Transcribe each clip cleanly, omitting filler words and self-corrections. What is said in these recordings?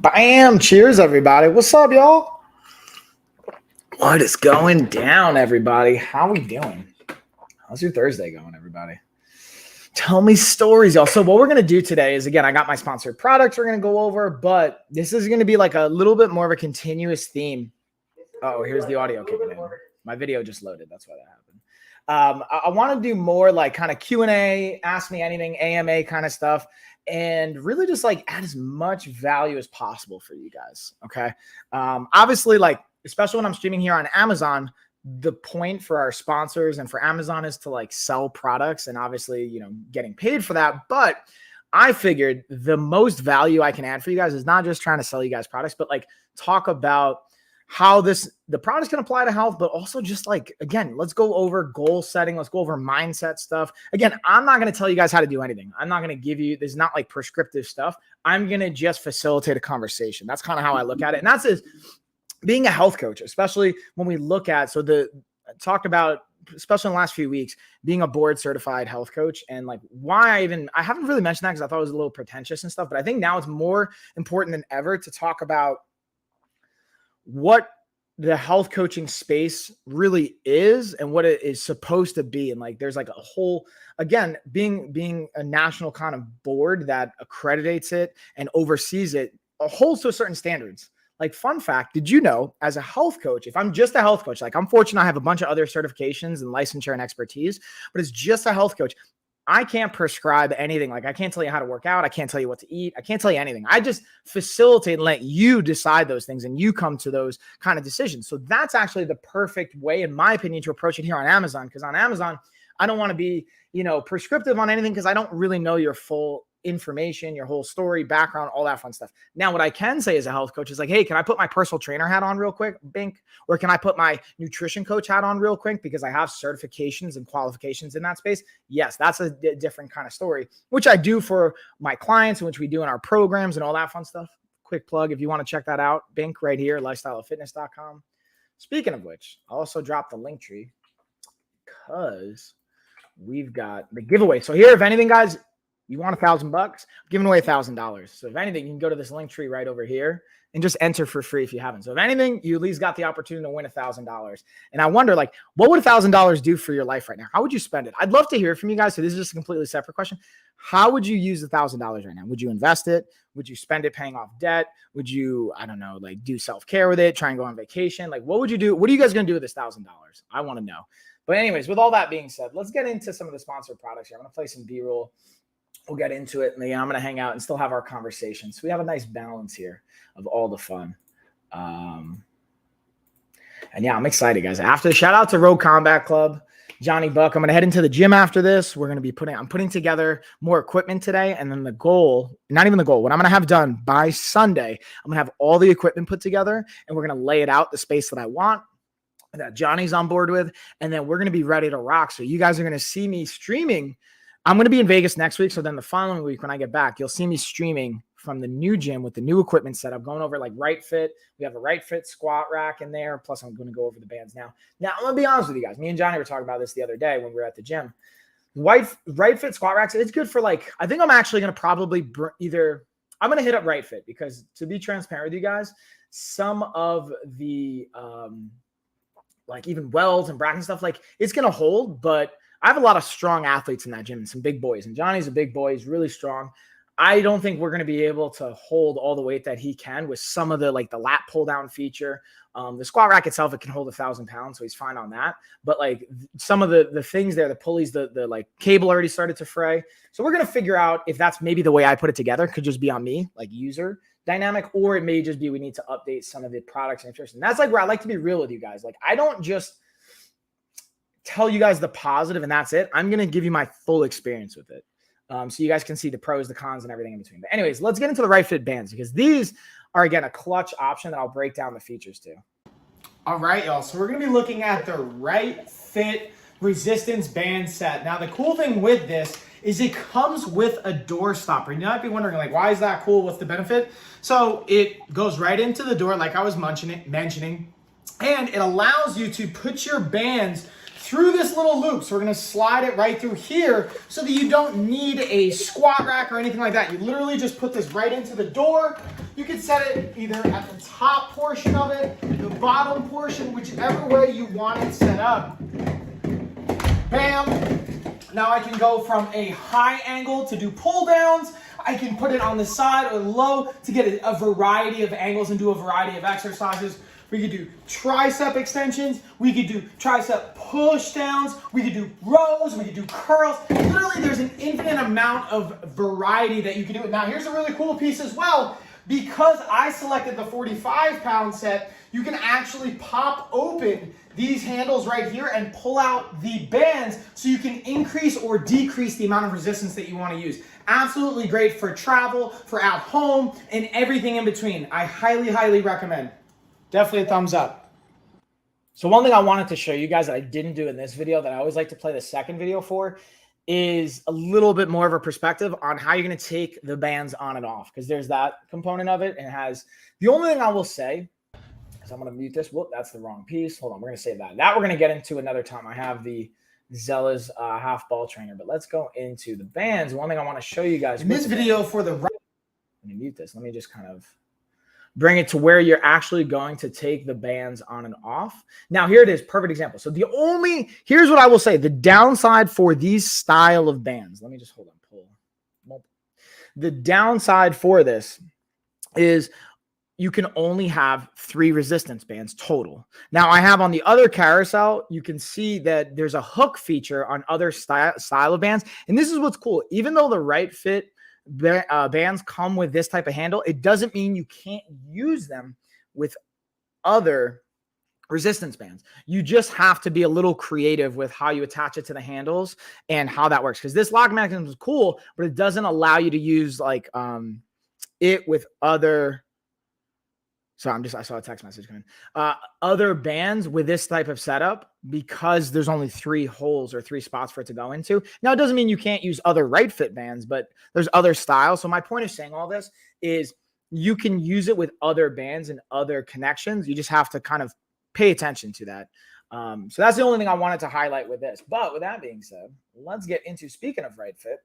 Bam! Cheers, everybody. What's up, y'all? What is going down, everybody? How we doing? How's your Thursday going, everybody? Tell me stories, y'all. So what we're going to do today is, again, I got my sponsored products we're going to go over, but this is going to be like a little bit more of a continuous theme. Oh, here's the audio kicking in. My video just loaded. That's why that happened. I want to do more like kind of Q&A, ask me anything, AMA kind of stuff, and really just like add as much value as possible for you guys. Okay. Obviously, like, especially when I'm streaming here on Amazon, the point for our sponsors and for Amazon is to like sell products and obviously, you know, getting paid for that. But I figured the most value I can add for you guys is not just trying to sell you guys products, but like talk about how the products can apply to health, but also just like, again, let's go over goal setting. Let's go over mindset stuff. Again, I'm not going to tell you guys how to do anything. I'm not going to give you, there's not like prescriptive stuff. I'm going to just facilitate a conversation. That's kind of how I look at it. And that's being a health coach, especially when we look at, talked about, especially in the last few weeks, being a board certified health coach and like why I haven't really mentioned that because I thought it was a little pretentious and stuff, but I think now it's more important than ever to talk about what the health coaching space really is and what it is supposed to be. And like, there's like a whole, again, being a national kind of board that accreditates it and oversees it, holds to certain standards. Like, fun fact, did you know as a health coach, if I'm just a health coach, like I'm fortunate I have a bunch of other certifications and licensure and expertise, but it's just a health coach. I can't prescribe anything. Like, I can't tell you how to work out. I can't tell you what to eat. I can't tell you anything. I just facilitate and let you decide those things and you come to those kind of decisions. So that's actually the perfect way, in my opinion, to approach it here on Amazon. Because on Amazon, I don't want to be, prescriptive on anything because I don't really know your full information, your whole story, background, all that fun stuff. Now, what I can say as a health coach is like, hey, can I put my personal trainer hat on real quick, Bink? Or can I put my nutrition coach hat on real quick because I have certifications and qualifications in that space? Yes, that's a different kind of story, which I do for my clients and which we do in our programs and all that fun stuff. Quick plug, if you want to check that out, Bink right here, lifestyleoffitness.com. Speaking of which, I also dropped the link tree because we've got the giveaway. So here, if anything, guys, you want $1,000? I'm giving away $1,000. So if anything, you can go to this link tree right over here and just enter for free if you haven't. So if anything, you at least got the opportunity to win $1,000. And I wonder, like, what would $1,000 do for your life right now? How would you spend it? I'd love to hear from you guys. So this is just a completely separate question. How would you use $1,000 right now? Would you invest it? Would you spend it paying off debt? Would you, I don't know, like do self-care with it, try and go on vacation? Like, what would you do? What are you guys going to do with this $1,000? I want to know. But anyways, with all that being said, let's get into some of the sponsored products here. I'm going to play some B-roll. We'll get into it, and then I'm going to hang out and still have our conversation. So we have a nice balance here of all the fun. And yeah, I'm excited, guys. Shout out to Rogue Combat Club, Johnny Buck. I'm going to head into the gym after this. We're going to be I'm putting together more equipment today. And then the goal, not even the goal, what I'm going to have done by Sunday, I'm going to have all the equipment put together and we're going to lay it out the space that I want, that Johnny's on board with. And then we're going to be ready to rock. So you guys are going to see me streaming. I'm going to be in Vegas next week. So then the following week when I get back, you'll see me streaming from the new gym with the new equipment setup, going over like Right Fit. We have a Right Fit squat rack in there. Plus I'm going to go over the bands now. Now I'm going to be honest with you guys. Me and Johnny were talking about this the other day when we were at the gym. Right Fit squat racks, it's good for like, I think I'm actually going to probably I'm going to hit up Right Fit because, to be transparent with you guys, some of the like even welds and brackets and stuff, like it's going to hold, but I have a lot of strong athletes in that gym and some big boys, and Johnny's a big boy. He's really strong. I don't think we're going to be able to hold all the weight that he can with some of the, like the lat pull down feature. The squat rack itself, it can hold 1,000 pounds. So he's fine on that. But like some of the things there, the pulleys, the like cable already started to fray. So we're going to figure out if that's maybe the way I put it together. Could just be on me, like user dynamic, or it may just be, we need to update some of the products and interest. And that's like where I like to be real with you guys. Like, I don't just tell you guys the positive and that's it. I'm going to give you my full experience with it. So you guys can see the pros, the cons, and everything in between. But anyways, let's get into the Right Fit bands because these are, again, a clutch option that I'll break down the features to. All right, y'all. So we're going to be looking at the Right Fit resistance band set. Now, the cool thing with this is it comes with a door stopper. You might be wondering, like, why is that cool? What's the benefit? So it goes right into the door, like I was mentioning, and it allows you to put your bands through this little loop. So we're going to slide it right through here so that you don't need a squat rack or anything like that. You literally just put this right into the door. You can set it either at the top portion of it, the bottom portion, whichever way you want it set up. Bam. Now I can go from a high angle to do pull downs. I can put it on the side or low to get a variety of angles and do a variety of exercises. We could do tricep extensions. We could do tricep push downs. We could do rows. We could do curls. Literally, there's an infinite amount of variety that you can do. Now, here's a really cool piece as well. Because I selected the 45-pound set, you can actually pop open these handles right here and pull out the bands so you can increase or decrease the amount of resistance that you want to use. Absolutely great for travel, for at home, and everything in between. I highly, highly recommend. Definitely a thumbs up. So one thing I wanted to show you guys that I didn't do in this video that I always like to play the second video for is a little bit more of a perspective on how you're going to take the bands on and off, because there's that component of it. And it has, the only thing I will say is I'm going to mute this. Whoop, that's the wrong piece. Hold on. We're going to save that. That we're going to get into another time. I have the Zella's half ball trainer, but let's go into the bands. One thing I want to show you guys in this video for the let me mute this. Let me just kind of bring it to where you're actually going to take the bands on and off. Now, here it is. Perfect example. So here's what I will say. The downside for these style of bands, let me just hold on, pull. The downside for this is you can only have 3 resistance bands total. Now, I have on the other carousel, you can see that there's a hook feature on other style of bands. And this is what's cool. Even though the Right Fit bands come with this type of handle, it doesn't mean you can't use them with other resistance bands. You just have to be a little creative with how you attach it to the handles and how that works, because this lock mechanism is cool, but it doesn't allow you to use like it with other. So I saw a text message coming. Other bands with this type of setup, because there's only 3 holes or 3 spots for it to go into. Now, it doesn't mean you can't use other Right Fit bands, but there's other styles. So my point of saying all this is you can use it with other bands and other connections. You just have to kind of pay attention to that. So that's the only thing I wanted to highlight with this. But with that being said, let's get into, speaking of Right Fit,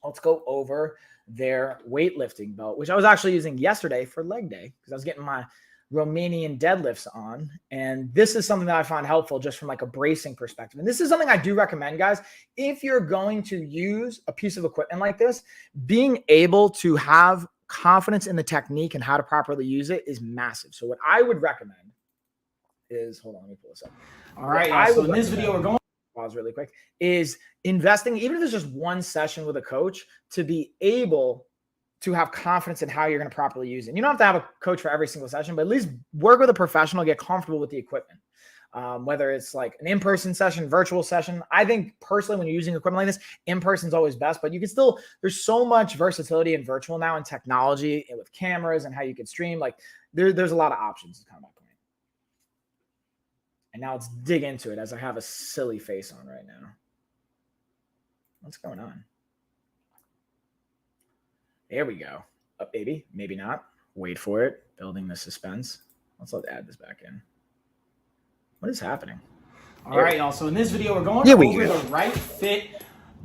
let's go over their weightlifting belt, which I was actually using yesterday for leg day because I was getting my Romanian deadlifts on. And this is something that I find helpful just from like a bracing perspective. And this is something I do recommend, guys. If you're going to use a piece of equipment like this, being able to have confidence in the technique and how to properly use it is massive. So what I would recommend is, hold on, let me pull this up. All right, so in this video, we're going pause really quick, is investing, even if it's just one session with a coach, to be able to have confidence in how you're going to properly use it. You don't have to have a coach for every single session, but at least work with a professional, get comfortable with the equipment. Whether it's like an in-person session, virtual session. I think personally, when you're using equipment like this, in-person is always best, but you can still, there's so much versatility in virtual now and technology and with cameras and how you can stream. Like there's a lot of options, is kind of my point. And now let's dig into it as I have a silly face on right now. What's going on? There we go. Up, baby. Maybe not. Wait for it. Building the suspense. Let's add this back in. What is happening? All right, y'all. So in this video, we're going over the Right Fit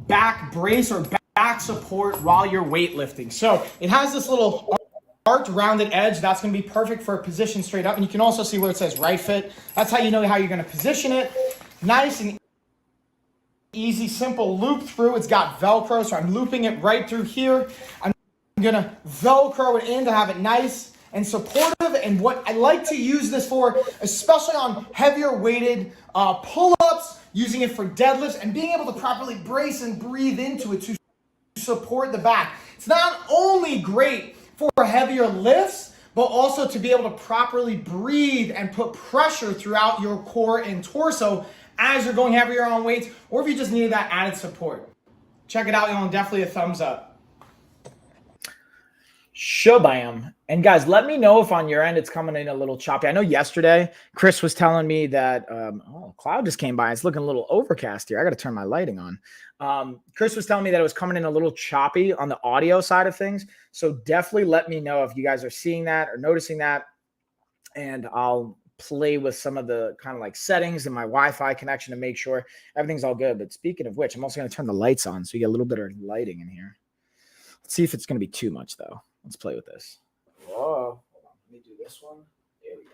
back brace or back support while you're weightlifting. So it has this little arched rounded edge. That's going to be perfect for a position straight up. And you can also see where it says Right Fit. That's how you know how you're going to position it. Nice and easy, simple loop through. It's got Velcro, so I'm looping it right through here. I'm going to Velcro it in to have it nice and supportive. And what I like to use this for, especially on heavier weighted pull-ups, using it for deadlifts, and being able to properly brace and breathe into it to support the back. It's not only great for heavier lifts, but also to be able to properly breathe and put pressure throughout your core and torso as you're going heavier on weights, or if you just need that added support. Check it out, y'all, and definitely a thumbs up. Shabam. And guys, let me know if on your end it's coming in a little choppy. I know yesterday Chris was telling me that cloud just came by. It's looking a little overcast here. I got to turn my lighting on. Chris was telling me that it was coming in a little choppy on the audio side of things. So definitely let me know if you guys are seeing that or noticing that. And I'll play with some of the kind of like settings in my Wi-Fi connection to make sure everything's all good. But speaking of which, I'm also going to turn the lights on so you get a little bit of lighting in here. Let's see if it's going to be too much though. Let's play with this. Whoa. this one. There we go.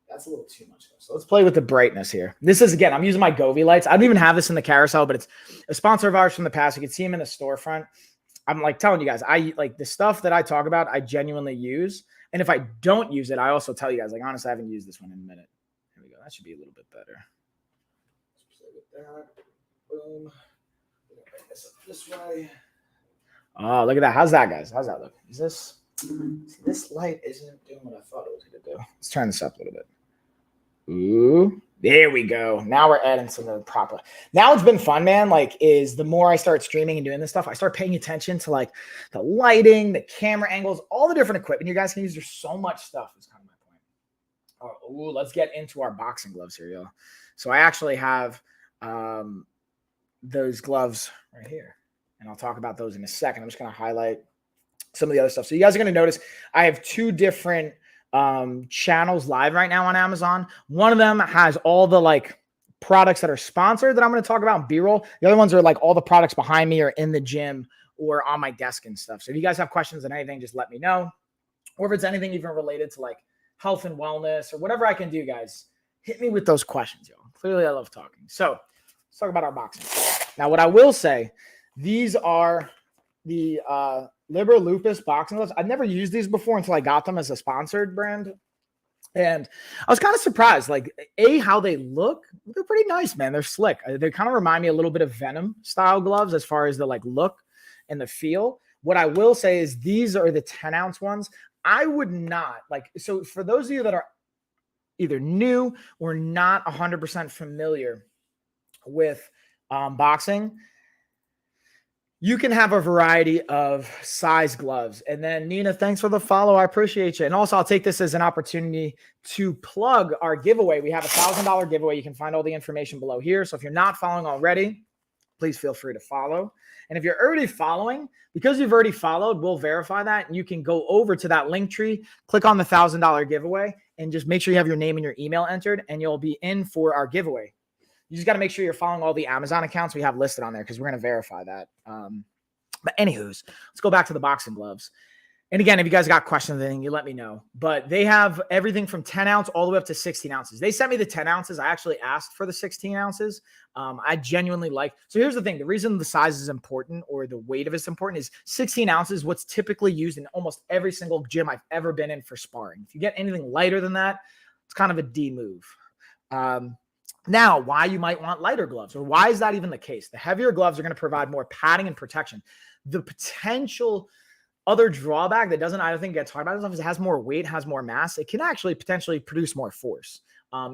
That's a little too much. So let's play with the brightness here. This is, again, I'm using my Govee lights. I don't even have this in the carousel, but it's a sponsor of ours from the past. You can see them in the storefront. I'm like telling you guys, I like the stuff that I talk about, I genuinely use. And if I don't use it, I also tell you guys, like, honestly, I haven't used this one in a minute. Here we go. That should be a little bit better. Boom. This way. Oh, look at that. How's that, guys? How's that look? Is this light isn't doing what I thought it was going to do. Let's turn this up a little bit. Ooh, there we go. Now we're adding some of the proper. Now it's been fun, man. Like, is the more I start streaming and doing this stuff, I start paying attention to like the lighting, the camera angles, all the different equipment you guys can use. There's so much stuff is kind of my point. Oh, let's get into our boxing gloves here, y'all. So I actually have those gloves right here, and I'll talk about those in a second. I'm just going to highlight some of the other stuff. So you guys are going to notice I have two different channels live right now on Amazon. One of them has all the like products that are sponsored that I'm going to talk about in B-roll. The other ones are like all the products behind me or in the gym or on my desk and stuff. So if you guys have questions on anything, just let me know. Or if it's anything even related to like health and wellness or whatever I can do, guys, hit me with those questions, yo. Clearly I love talking. So let's talk about our boxing. Now, what I will say, these are the Liber Lupus boxing gloves. I've never used these before until I got them as a sponsored brand. And I was kind of surprised, like, how they look. They're pretty nice, man. They're slick. They kind of remind me a little bit of Venom style gloves as far as the like look and the feel. What I will say is these are the 10-ounce ones. I would not like, so for those of you that are either new or not 100% familiar with boxing, you can have a variety of size gloves. And then Nina, thanks for the follow. I appreciate you. And also I'll take this as an opportunity to plug our giveaway. We have a $1,000 giveaway. You can find all the information below here. So if you're not following already, please feel free to follow. And if you're already following, because you've already followed, we'll verify that. And you can go over to that link tree, click on the $1,000 giveaway, and just make sure you have your name and your email entered, and you'll be in for our giveaway. You just got to make sure you're following all the Amazon accounts we have listed on there because we're going to verify that. But anywho's, let's go back to the boxing gloves. And again, if you guys got questions, then you let me know. But they have everything from 10 ounce all the way up to 16 ounces. They sent me the 10 ounces. I actually asked for the 16 ounces. I genuinely like. So here's the thing. The reason the size is important or the weight of it's important is 16 ounces, what's typically used in almost every single gym I've ever been in for sparring. If you get anything lighter than that, it's kind of a D move. Now, why you might want lighter gloves, or why is that even the case? The heavier gloves are going to provide more padding and protection. The potential other drawback that doesn't, I don't think, get talked about is it has more weight, has more mass. It can actually potentially produce more force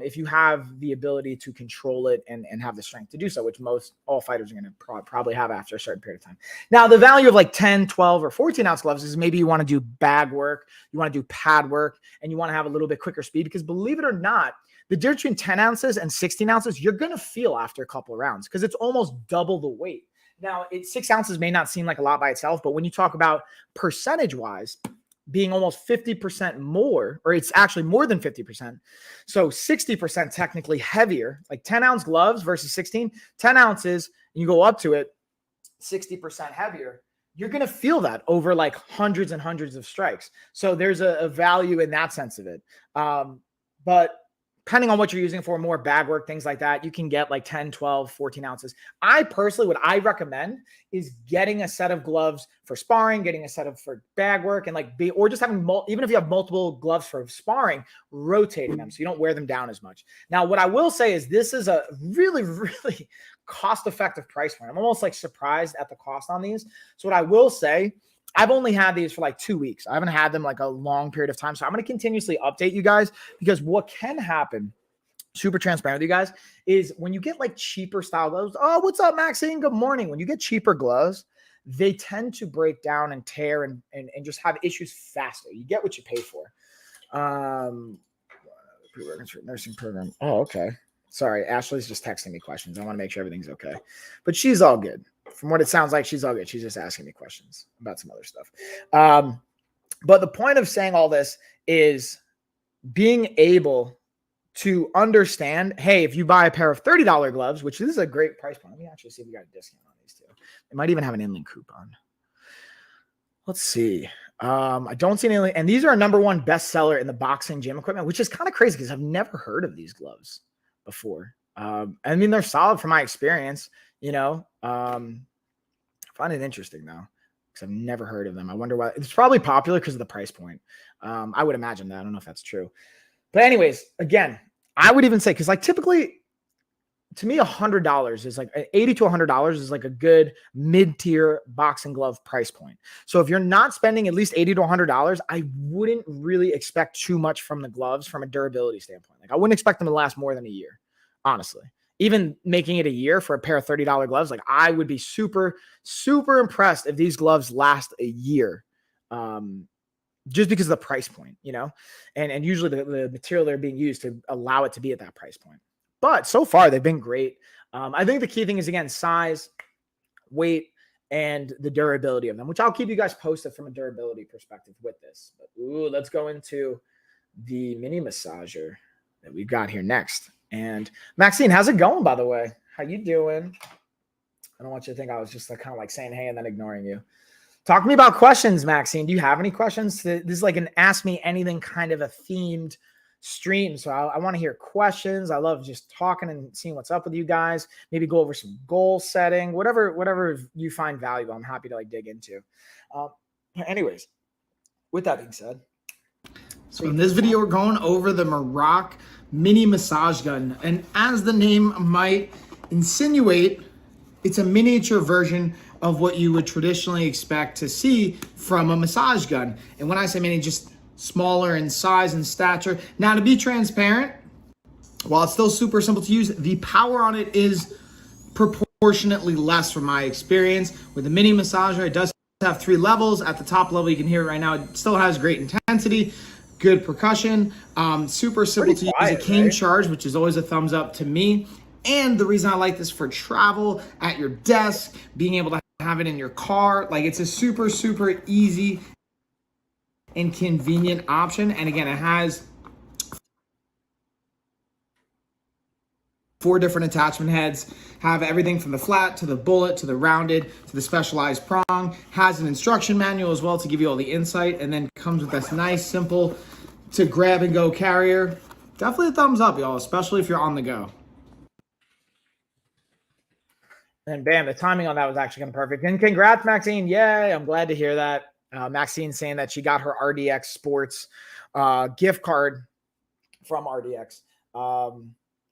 if you have the ability to control it and have the strength to do so, which all fighters are going to probably have after a certain period of time. Now, the value of like 10, 12, or 14-ounce gloves is maybe you want to do bag work, you want to do pad work, and you want to have a little bit quicker speed because, believe it or not, the difference between 10 ounces and 16 ounces, you're going to feel after a couple of rounds because it's almost double the weight. Now, 6 ounces may not seem like a lot by itself, but when you talk about percentage-wise being almost 50% more, or it's actually more than 50%, so 60% technically heavier, like 10-ounce gloves versus 16, 10 ounces, and you go up to it, 60% heavier, you're going to feel that over like hundreds and hundreds of strikes. So there's a value in that sense of it. But depending on what you're using for, more bag work, things like that, you can get like 10, 12, 14 ounces. I personally, what I recommend is getting a set of gloves for sparring, getting a set of for bag work, and or just having, even if you have multiple gloves for sparring, rotating them so you don't wear them down as much. Now, what I will say is this is a really, really cost-effective price point. I'm almost like surprised at the cost on these. So what I will say, I've only had these for like 2 weeks. I haven't had them like a long period of time. So I'm going to continuously update you guys because what can happen, super transparent with you guys, is when you get like cheaper style gloves. Oh, what's up, Maxine? Good morning. When you get cheaper gloves, they tend to break down and tear and just have issues faster. You get what you pay for. Nursing program. Oh, okay. Sorry. Ashley's just texting me questions. I want to make sure everything's okay, but she's all good. From what it sounds like, she's all good. She's just asking me questions about some other stuff. But the point of saying all this is being able to understand, hey, if you buy a pair of $30 gloves, which this is a great price point. Let me actually see if we got a discount on these two. It might even have an inlink coupon. Let's see. I don't see any, and these are a #1 bestseller in the boxing gym equipment, which is kind of crazy because I've never heard of these gloves before. I mean, they're solid from my experience, you know. I find it interesting though, because I've never heard of them. I wonder why. It's probably popular because of the price point. I would imagine that. I don't know if that's true. But anyways, again, I would even say, because like typically to me, $100 is like $80 to $100 is like a good mid-tier boxing glove price point. So if you're not spending at least $80 to $100, I wouldn't really expect too much from the gloves from a durability standpoint. Like I wouldn't expect them to last more than a year, honestly. Even making it a year for a pair of $30 gloves, like I would be super, super impressed if these gloves last a year. Just because of the price point, you know, and usually the material they're being used to allow it to be at that price point. But so far, they've been great. I think the key thing is, again, size, weight, and the durability of them, which I'll keep you guys posted from a durability perspective with this. But let's go into the mini massager that we've got here next. And Maxine, how's it going, by the way? How you doing? I don't want you to think I was just like kind of like saying hey and then ignoring you. Talk to me about questions, Maxine. Do you have any questions? This is like an Ask Me Anything kind of a themed stream. So I want to hear questions. I love just talking and seeing what's up with you guys. Maybe go over some goal setting, whatever you find valuable. I'm happy to like dig into. Anyways, with that being said. So in this video, we're going over the Merock mini massage gun. And as the name might insinuate, it's a miniature version of what you would traditionally expect to see from a massage gun. And when I say mini, just smaller in size and stature. Now, to be transparent, while it's still super simple to use, the power on it is proportionately less from my experience. With the mini massager, it does have 3 levels. At the top level, you can hear it right now. It still has great intensity, good percussion, super simple to use. It came charged, which is always a thumbs up to me. And the reason I like this for travel, at your desk, being able to have it in your car, like it's a super, super easy and convenient option. And again, it has 4 different attachment heads, have everything from the flat to the bullet to the rounded to the specialized prong, has an instruction manual as well to give you all the insight, and then comes with this nice, simple to grab and go carrier. Definitely a thumbs up, y'all, especially if you're on the go. And bam, the timing on that was actually kind of perfect. And congrats, Maxine. Yay, I'm glad to hear that. Maxine saying that she got her RDX Sports gift card from RDX, or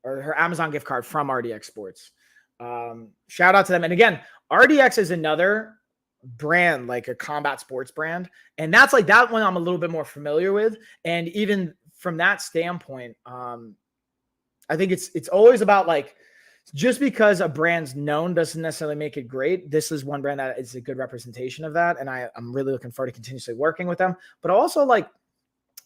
her Amazon gift card from RDX Sports. Shout out to them. And again, RDX is another brand, like a combat sports brand. And that's like that one I'm a little bit more familiar with. And even from that standpoint, I think it's always about like, just because a brand's known doesn't necessarily make it great. This is one brand that is a good representation of that. And I'm really looking forward to continuously working with them. But also like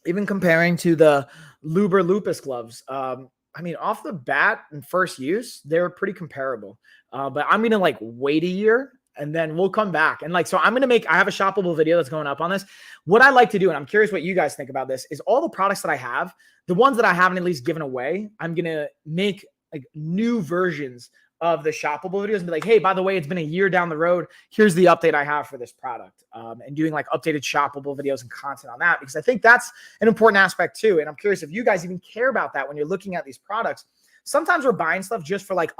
even comparing to the Luber Lupus gloves, I mean, off the bat and first use, they're pretty comparable. But I'm going to like wait a year and then we'll come back. And like, so I have a shoppable video that's going up on this. What I like to do, and I'm curious what you guys think about this, is all the products that I have, the ones that I haven't at least given away, I'm going to make like new versions of the shoppable videos and be like, hey, by the way, it's been a year down the road. Here's the update I have for this product. And doing like updated shoppable videos and content on that, because I think that's an important aspect too. And I'm curious if you guys even care about that when you're looking at these products. Sometimes we're buying stuff just for like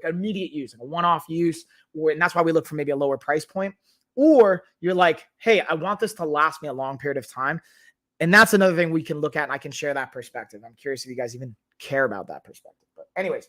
immediate use, like a one-off use, and that's why we look for maybe a lower price point. Or you're like, hey, I want this to last me a long period of time. And that's another thing we can look at, and I can share that perspective. I'm curious if you guys even care about that perspective. But anyways,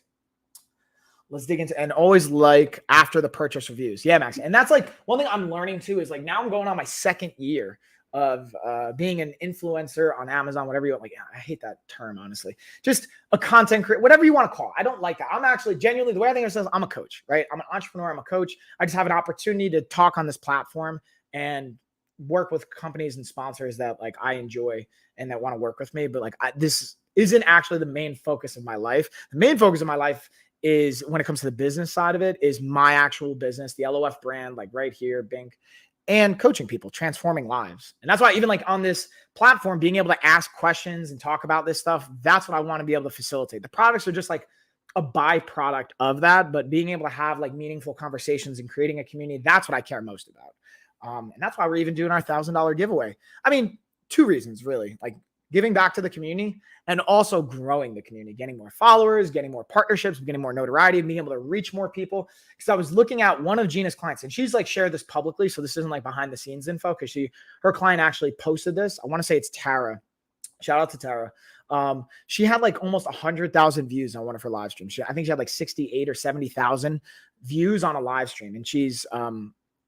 let's dig into, and always like after the purchase reviews. Yeah, Max. And that's like one thing I'm learning too, is like now I'm going on my 2nd year of being an influencer on Amazon, whatever you want. Like, I hate that term, honestly. Just a content creator, whatever you want to call it. I don't like that. I'm actually genuinely, the way I think of it is I'm a coach, right? I'm an entrepreneur. I'm a coach. I just have an opportunity to talk on this platform and work with companies and sponsors that like I enjoy and that want to work with me. But like this isn't actually the main focus of my life. The main focus of my life is, when it comes to the business side of it, is my actual business, the LOF brand, like right here, Bink, and coaching people, transforming lives. And that's why even like on this platform, being able to ask questions and talk about this stuff, that's what I want to be able to facilitate. The products are just like a byproduct of that, but being able to have like meaningful conversations and creating a community, that's what I care most about. And that's why we're even doing our $1,000 giveaway. I mean, two reasons really, like giving back to the community and also growing the community, getting more followers, getting more partnerships, getting more notoriety, being able to reach more people. Because I was looking at one of Gina's clients and she's like shared this publicly. So this isn't like behind the scenes info because her client actually posted this. I want to say it's Tara. Shout out to Tara. She had like almost 100,000 views on one of her live streams. I think she had like 68 or 70,000 views on a live stream. And she's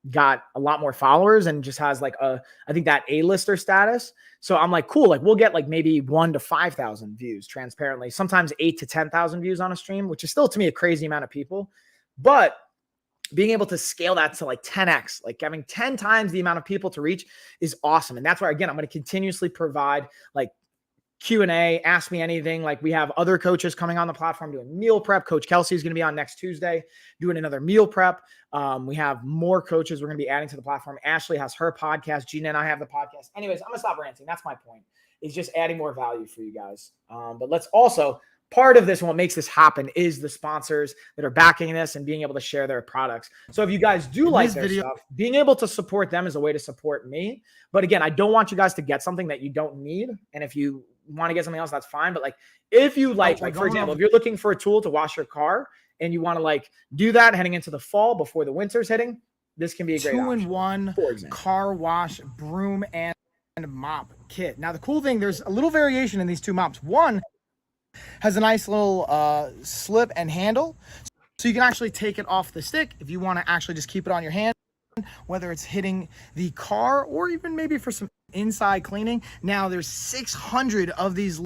got a lot more followers and just has like I think that A-lister status. So I'm like, cool. Like we'll get like maybe 1,000 to 5,000 views transparently, sometimes 8,000 to 10,000 views on a stream, which is still to me a crazy amount of people. But being able to scale that to like 10x, like having 10 times the amount of people to reach is awesome. And that's where, again, I'm going to continuously provide like Q&A, ask me anything. Like we have other coaches coming on the platform doing meal prep. Coach Kelsey is going to be on next Tuesday doing another meal prep. We have more coaches we're going to be adding to the platform. Ashley has her podcast. Gina and I have the podcast. Anyways, I'm going to stop ranting. That's my point, is just adding more value for you guys. But let's also, part of this and what makes this happen is the sponsors that are backing this and being able to share their products. So if you guys do like their stuff, being able to support them is a way to support me. But again, I don't want you guys to get something that you don't need. And if you want to get something else, that's fine. But like, if you like for example, if you're looking for a tool to wash your car and you want to like do that heading into the fall before the winter's hitting, this can be a great 2-in-1 car wash, broom, and mop kit. Now, the cool thing, there's a little variation in these two mops. One has a nice little slip and handle, so you can actually take it off the stick if you want to actually just keep it on your hand, whether it's hitting the car or even maybe for some inside cleaning. Now there's 600 of these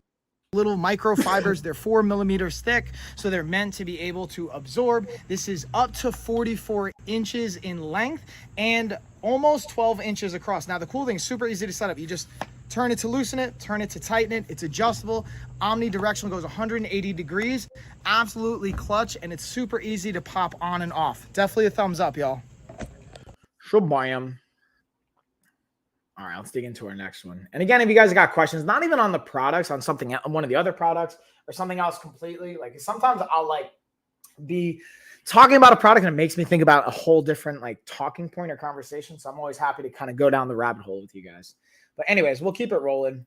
little microfibers. They're 4 millimeters thick, so they're meant to be able to absorb. This is up to 44 inches in length and almost 12 inches across. Now the cool thing is super easy to set up. You just turn it to loosen it, turn it to tighten it. It's adjustable, omnidirectional, goes 180 degrees, absolutely clutch, and it's super easy to pop on and off. Definitely a thumbs up, y'all. Should buy them. All right, let's dig into our next one. And again, if you guys got questions, not even on the products, on something, on one of the other products or something else completely, like sometimes I'll like be talking about a product and it makes me think about a whole different like talking point or conversation. So I'm always happy to kind of go down the rabbit hole with you guys. But anyways, we'll keep it rolling.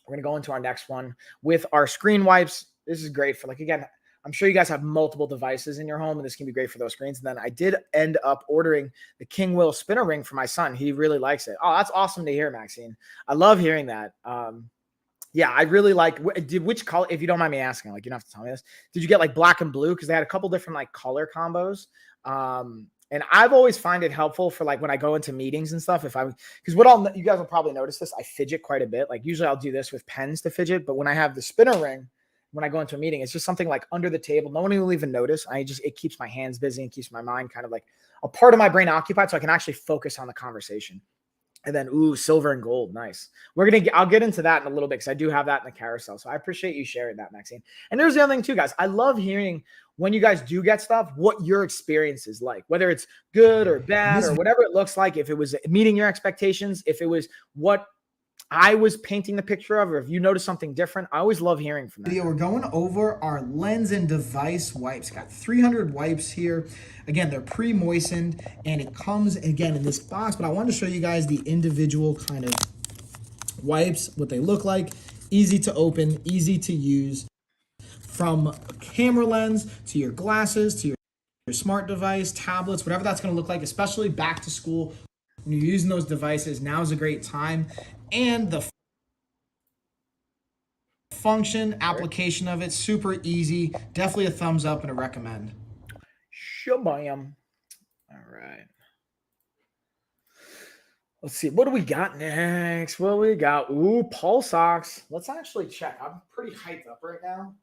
We're going to go into our next one with our screen wipes. This is great for like, again, I'm sure you guys have multiple devices in your home and this can be great for those screens. And then I did end up ordering the King Will spinner ring for my son. He really likes it. Oh, that's awesome to hear, Maxine. I love hearing that. Yeah, I really like, which color, if you don't mind me asking, like you don't have to tell me this, did you get like black and blue? Because they had a couple different like color combos. And I've always find it helpful for like when I go into meetings and stuff, because you guys will probably notice this, I fidget quite a bit. Like usually I'll do this with pens to fidget, but when I have the spinner ring, when I go into a meeting, it's just something like under the table. No one will even notice. It keeps my hands busy and keeps my mind kind of like a part of my brain occupied so I can actually focus on the conversation. And then, ooh, silver and gold. Nice. I'll get into that in a little bit because I do have that in the carousel. So I appreciate you sharing that, Maxine. And there's the other thing too, guys. I love hearing when you guys do get stuff, what your experience is like, whether it's good or bad or whatever it looks like, if it was meeting your expectations, if it was what I was painting the picture of, or if you notice something different. I always love hearing from that. We're going over our lens and device wipes. Got 300 wipes here. Again, they're pre-moistened and it comes again in this box, but I wanted to show you guys the individual kind of wipes, what they look like. Easy to open, easy to use. From a camera lens to your glasses, to your smart device, tablets, whatever that's going to look like, especially back to school. When you're using those devices, now is a great time. And the function, application of it, super easy. Definitely a thumbs up and a recommend. Shabam. All right. Let's see. What do we got next? What do we got? Ooh, pulse ox. Let's actually check. I'm pretty hyped up right now.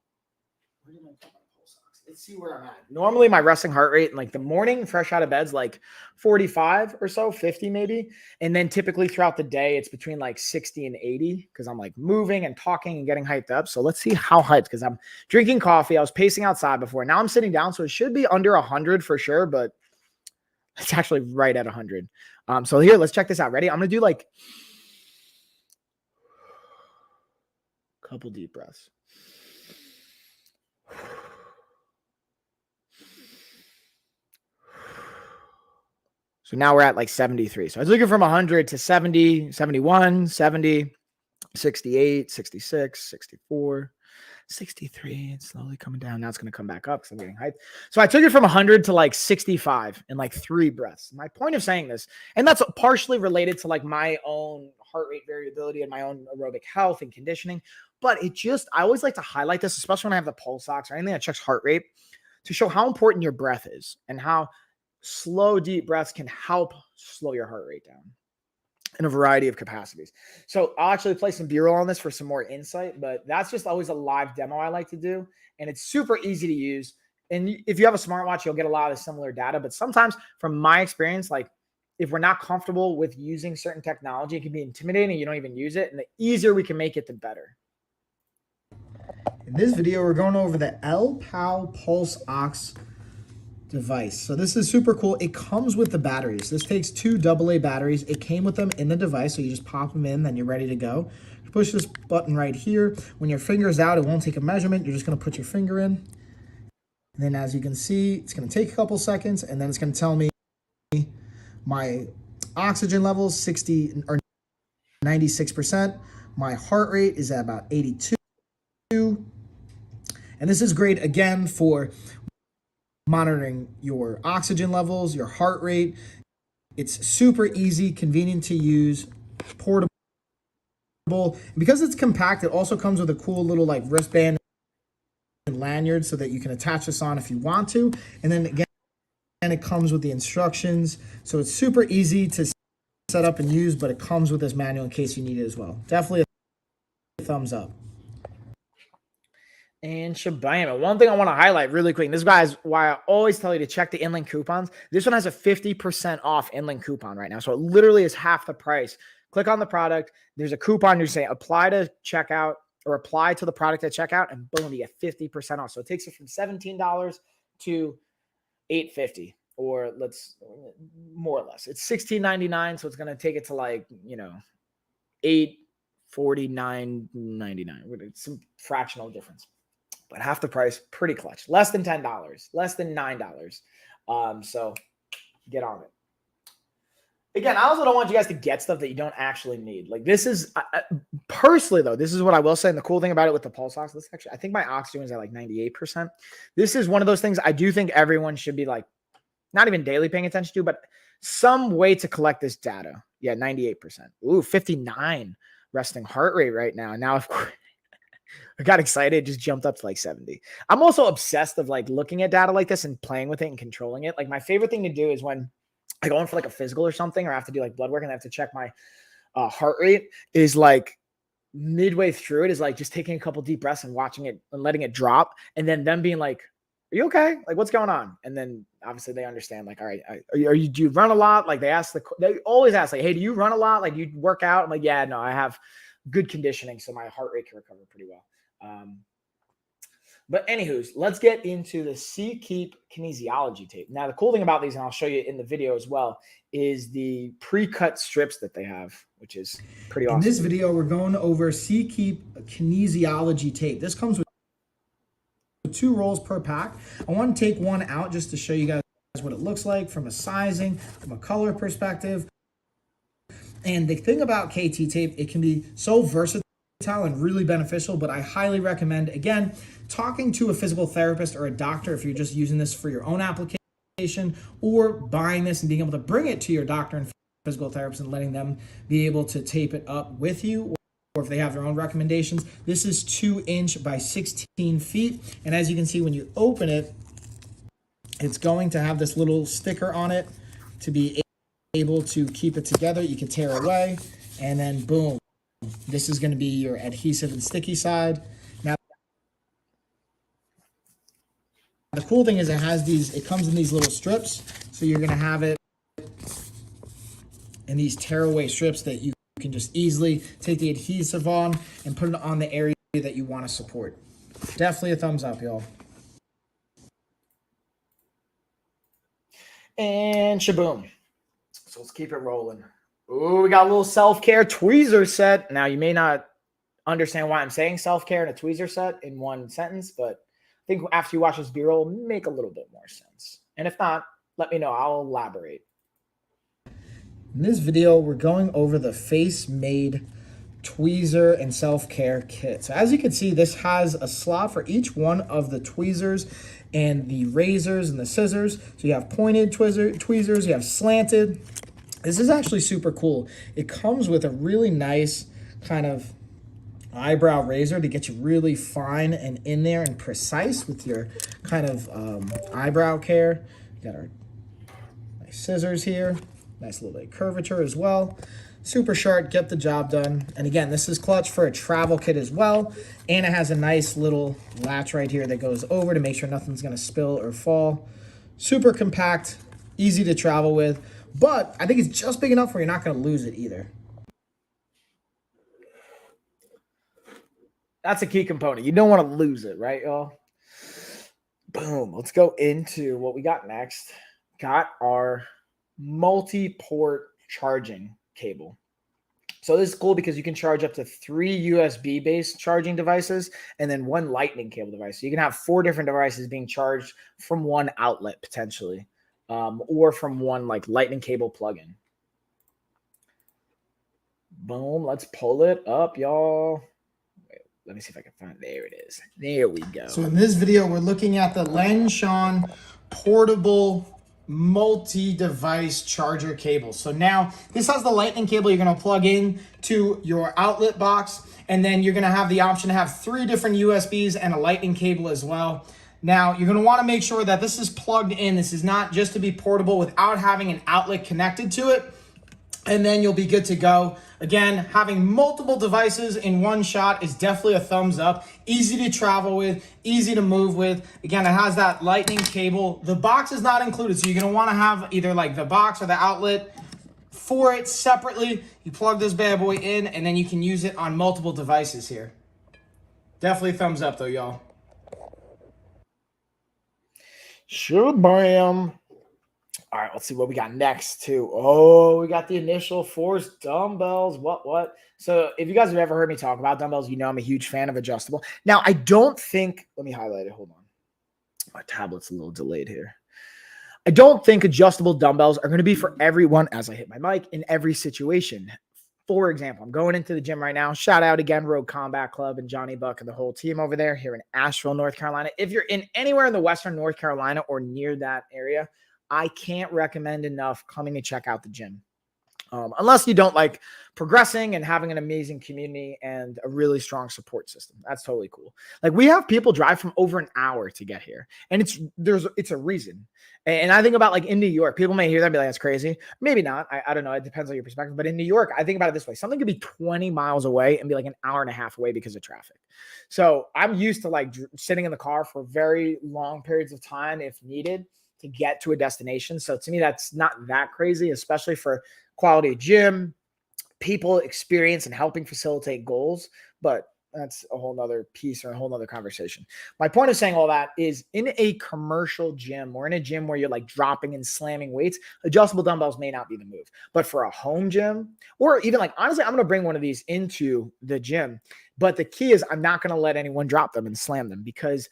Where did I put my pulse ox? Let's see where I'm at. Normally my resting heart rate in like the morning, fresh out of bed's like 45 or so, 50 maybe. And then typically throughout the day, it's between like 60 and 80 because I'm like moving and talking and getting hyped up. So let's see how hyped, because I'm drinking coffee. I was pacing outside before. Now I'm sitting down. So it should be under 100 for sure, but it's actually right at 100. So here, let's check this out. Ready? I'm going to do like a couple deep breaths. So now we're at like 73. So I was looking from 100 to 70, 71, 70, 68, 66, 64, 63. It's slowly coming down. Now it's going to come back up because I'm getting hyped. So I took it from 100 to like 65 in like 3 breaths. My point of saying this, and that's partially related to like my own heart rate variability and my own aerobic health and conditioning. But I always like to highlight this, especially when I have the pulse ox or anything that checks heart rate, to show how important your breath is and how slow, deep breaths can help slow your heart rate down in a variety of capacities. So I'll actually play some B-roll on this for some more insight, but that's just always a live demo I like to do. And it's super easy to use. And if you have a smartwatch, you'll get a lot of similar data. But sometimes from my experience, like if we're not comfortable with using certain technology, it can be intimidating. You don't even use it. And the easier we can make it, the better. In this video, we're going over the LPOW Pulse Ox device. So this is super cool. It comes with the batteries. This takes 2 AA batteries. It came with them in the device, so you just pop them in, then you're ready to go. You push this button right here. When your finger's out, it won't take a measurement. You're just going to put your finger in. And then as you can see, it's going to take a couple seconds, and then it's going to tell me my oxygen levels, 60 or 96%. My heart rate is at about 82. And this is great, again, for monitoring your oxygen levels, your heart rate. It's super easy, convenient to use, portable. And because it's compact, it also comes with a cool little like wristband and lanyard so that you can attach this on if you want to. And then again, it comes with the instructions. So it's super easy to set up and use, but it comes with this manual in case you need it as well. Definitely a thumbs up. And shabam. One thing I want to highlight really quick, and this guy is why I always tell you to check the InLink coupons. This one has a 50% off InLink coupon right now. So it literally is half the price. Click on the product. There's a coupon. You say apply to checkout or apply to the product at checkout, and boom, you get 50% off. So it takes it from $17 to $8.50, or let's more or less. It's $16.99. So it's going to take it to like, $849.99. It's some fractional difference. But half the price, pretty clutch. Less than $10, less than $9. So get on it. Again, I also don't want you guys to get stuff that you don't actually need. Like this is, personally though, this is what I will say. And the cool thing about it with the pulse ox, this actually, I think my oxygen is at like 98%. This is one of those things I do think everyone should be like, not even daily paying attention to, but some way to collect this data. Yeah, 98%. Ooh, 59 resting heart rate right now. Now, of course, I got excited, just jumped up to like 70. I'm also obsessed of like looking at data like this and playing with it and controlling it. Like my favorite thing to do is when I go in for like a physical or something, or I have to do like blood work and I have to check my heart rate, is like midway through it is like just taking a couple deep breaths and watching it and letting it drop. And then them being like, are you okay? Like what's going on? And then obviously they understand like, all right, do you run a lot? Like they always ask like, hey, do you run a lot? Like you work out? I'm like, yeah, no, I have good conditioning. So my heart rate can recover pretty well. But anywho's, let's get into the C-Keep kinesiology tape. Now, the cool thing about these, and I'll show you in the video as well, is the pre-cut strips that they have, which is pretty awesome. In this video, we're going over C-Keep kinesiology tape. This comes with 2 rolls per pack. I want to take one out just to show you guys what it looks like from a sizing, from a color perspective. And the thing about KT tape, it can be so versatile and really beneficial, but I highly recommend, again, talking to a physical therapist or a doctor if you're just using this for your own application, or buying this and being able to bring it to your doctor and physical therapist and letting them be able to tape it up with you, or if they have their own recommendations. This is 2" by 16 feet. And as you can see, when you open it, it's going to have this little sticker on it to be able to keep it together. You can tear away, and then boom. This is going to be your adhesive and sticky side. Now, the cool thing is it comes in these little strips. So you're going to have it in these tearaway strips that you can just easily take the adhesive on and put it on the area that you want to support. Definitely a thumbs up, y'all. And shaboom. So let's keep it rolling. Ooh, we got a little self-care tweezer set. Now, you may not understand why I'm saying self-care and a tweezer set in one sentence, but I think after you watch this B-roll, it'll make a little bit more sense. And if not, let me know. I'll elaborate. In this video, we're going over the Face-Made tweezer and self-care kit. So as you can see, this has a slot for each one of the tweezers and the razors and the scissors. So you have pointed tweezers, you have slanted. This is actually super cool. It comes with a really nice kind of eyebrow razor to get you really fine and in there and precise with your kind of eyebrow care. You got our nice scissors here. Nice little bit of curvature as well. Super sharp, get the job done. And again, this is clutch for a travel kit as well. And it has a nice little latch right here that goes over to make sure nothing's gonna spill or fall. Super compact, easy to travel with, but I think it's just big enough where you're not gonna lose it either. That's a key component. You don't want to lose it, right, y'all? Boom. Let's go into what we got next. Got our multi-port charging cable. So this is cool because you can charge up to 3 USB-based charging devices and then 1 lightning cable device. So you can have 4 different devices being charged from 1 outlet potentially, or from 1 like lightning cable plug-in. Boom. Let's pull it up, y'all. Let me see if I can find it. There it is. There we go. So in this video, we're looking at the Lenshan portable multi-device charger cable. So now this has the lightning cable you're going to plug in to your outlet box, and then you're going to have the option to have 3 different USBs and a lightning cable as well. Now you're going to want to make sure that this is plugged in. This is not just to be portable without having an outlet connected to it, and then you'll be good to go. Again, having multiple devices in one shot is definitely a thumbs up. Easy to travel with, easy to move with. Again, it has that lightning cable. The box is not included, so you're gonna wanna have either like the box or the outlet for it separately. You plug this bad boy in, and then you can use it on multiple devices here. Definitely thumbs up though, y'all. Sure, bam. All right, let's see what we got next too. Oh, we got the Initial Force dumbbells. What? So if you guys have ever heard me talk about dumbbells, you know I'm a huge fan of adjustable. Now, I don't think, let me highlight it. Hold on. My tablet's a little delayed here. I don't think adjustable dumbbells are going to be for everyone, as I hit my mic, in every situation. For example, I'm going into the gym right now. Shout out again, Rogue Combat Club and Johnny Buck and the whole team over there here in Asheville, North Carolina. If you're in anywhere in the Western North Carolina or near that area, I can't recommend enough coming to check out the gym. Unless you don't like progressing and having an amazing community and a really strong support system. That's totally cool. Like we have people drive from over an hour to get here, and it's a reason. And I think about like in New York, people may hear that and be like, that's crazy. Maybe not. I don't know. It depends on your perspective. But in New York, I think about it this way. Something could be 20 miles away and be like an hour and a half away because of traffic. So I'm used to like sitting in the car for very long periods of time if needed to get to a destination. So to me, that's not that crazy, especially for quality gym, people experience, and helping facilitate goals. But that's a whole nother piece or a whole nother conversation. My point of saying all that is in a commercial gym or in a gym where you're like dropping and slamming weights, adjustable dumbbells may not be the move. But for a home gym, or even like, honestly, I'm going to bring one of these into the gym. But the key is I'm not going to let anyone drop them and slam them, because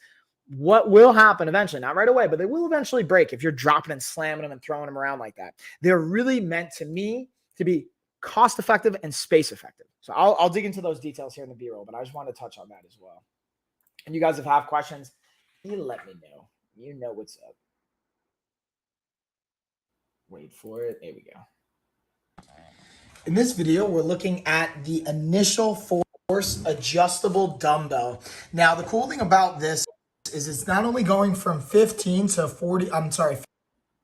what will happen eventually, not right away, but they will eventually break if you're dropping and slamming them and throwing them around like that. They're really meant to me to be cost effective and space effective. So I'll dig into those details here in the B-roll, but I just want to touch on that as well. And you guys, if have questions, you let me know. You know what's up. Wait for it. There we go. In this video, we're looking at the Initial Force adjustable dumbbell. Now, the cool thing about this is it's not only going from 15 to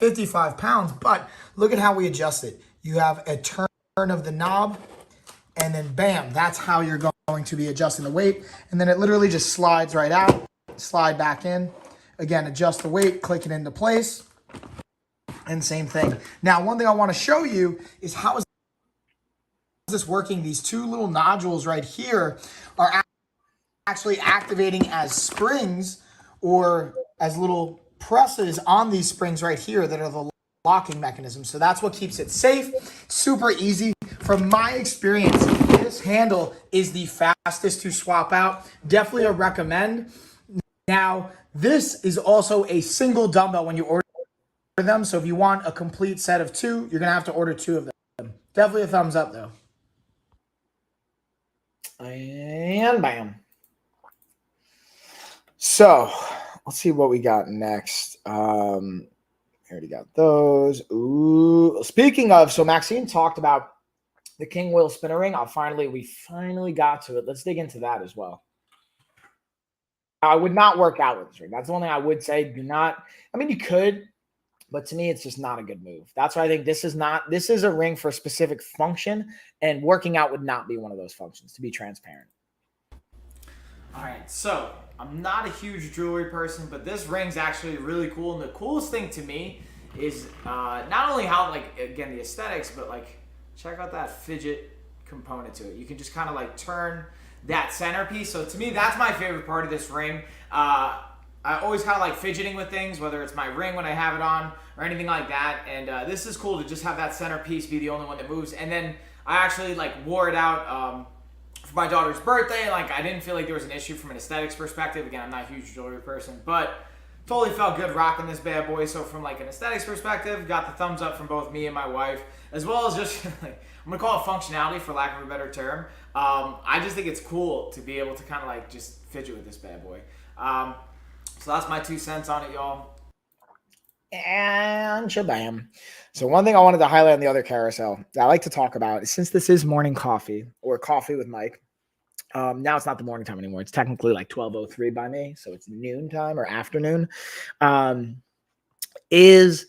55 pounds, but look at how we adjust it. You have a turn of the knob, and then bam, that's how you're going to be adjusting the weight. And then it literally just slides right out, slide back in. Again, adjust the weight, click it into place, and same thing. Now, one thing I want to show you is how is this working. These 2 little nodules right here are actually activating as springs or as little presses on these springs right here that are the locking mechanism. So that's what keeps it safe, super easy. From my experience, this handle is the fastest to swap out. Definitely a recommend. Now, this is also a single dumbbell when you order them. So if you want a complete set of 2, you're going to have to order 2 of them. Definitely a thumbs up, though. And bam. So let's see what we got next. Already got those. Ooh, speaking of, so Maxine talked about the King Will spinner ring. We finally got to it. Let's dig into that as well. I would not work out with this ring. That's the one thing I would say. Do not. I mean, you could, but to me, it's just not a good move. That's why I think this is a ring for a specific function, and working out would not be one of those functions, to be transparent. All right, so I'm not a huge jewelry person, but this ring's actually really cool. And the coolest thing to me is not only how, like, again, the aesthetics, but like, check out that fidget component to it. You can just kind of like turn that centerpiece. So to me, that's my favorite part of this ring. I always kind of like fidgeting with things, whether it's my ring when I have it on or anything like that. And this is cool to just have that centerpiece be the only one that moves. And then I actually like wore it out for my daughter's birthday. Like, I didn't feel like there was an issue from an aesthetics perspective. Again, I'm not a huge jewelry person, but totally felt good rocking this bad boy. So from like an aesthetics perspective, got the thumbs up from both me and my wife, as well as just like, I'm gonna call it functionality for lack of a better term. I just think it's cool to be able to kind of like just fidget with this bad boy. So that's my 2 cents on it, y'all. And shabam. So one thing I wanted to highlight on the other carousel that I like to talk about is, since this is morning coffee or coffee with Mike, now it's not the morning time anymore. It's technically like 12:03 by me, so it's noon time or afternoon. Is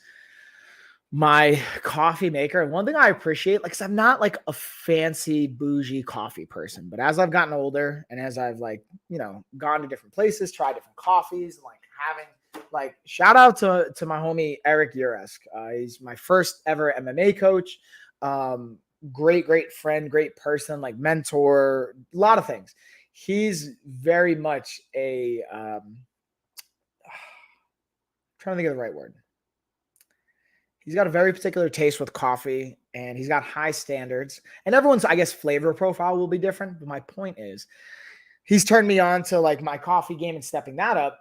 my coffee maker. And one thing I appreciate, like, 'cause I'm not like a fancy bougie coffee person, but as I've gotten older and as I've like, gone to different places, tried different coffees, and like having like, shout out to my homie Eric Uresk. He's my first ever MMA coach. Great friend, great person, like mentor, a lot of things. He's very much a trying to think of the right word. He's got a very particular taste with coffee, and he's got high standards. And everyone's, I guess, flavor profile will be different. But my point is, he's turned me on to like my coffee game and stepping that up.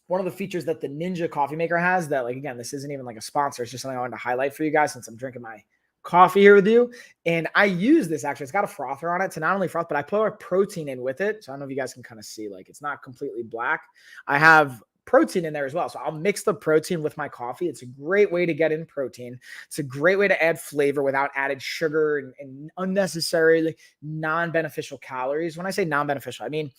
One of the features that the Ninja coffee maker has that, like, again, this isn't even like a sponsor. It's just something I wanted to highlight for you guys since I'm drinking my coffee here with you. And I use this, actually. It's got a frother on it to not only froth, but I put a protein in with it. So I don't know if you guys can kind of see, like, it's not completely black. I have protein in there as well. So I'll mix the protein with my coffee. It's a great way to get in protein. It's a great way to add flavor without added sugar and unnecessarily non-beneficial calories. When I say non-beneficial, I mean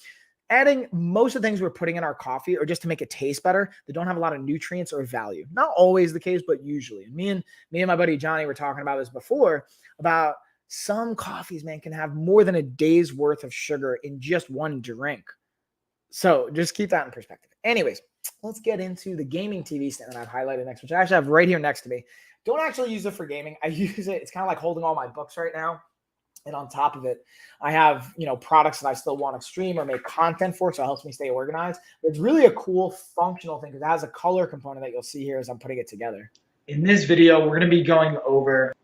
adding most of the things we're putting in our coffee are just to make it taste better. They don't have a lot of nutrients or value. Not always the case, but usually. And me and my buddy Johnny were talking about this before, about some coffees, man, can have more than a day's worth of sugar in just one drink. So just keep that in perspective. Anyways, let's get into the gaming TV stand that I've highlighted next, which I actually have right here next to me. Don't actually use it for gaming. I use it. It's kind of like holding all my books right now. And on top of it, I have, products that I still want to stream or make content for, so it helps me stay organized. But it's really a cool functional thing because it has a color component that you'll see here as I'm putting it together. In this video, we're going to be going over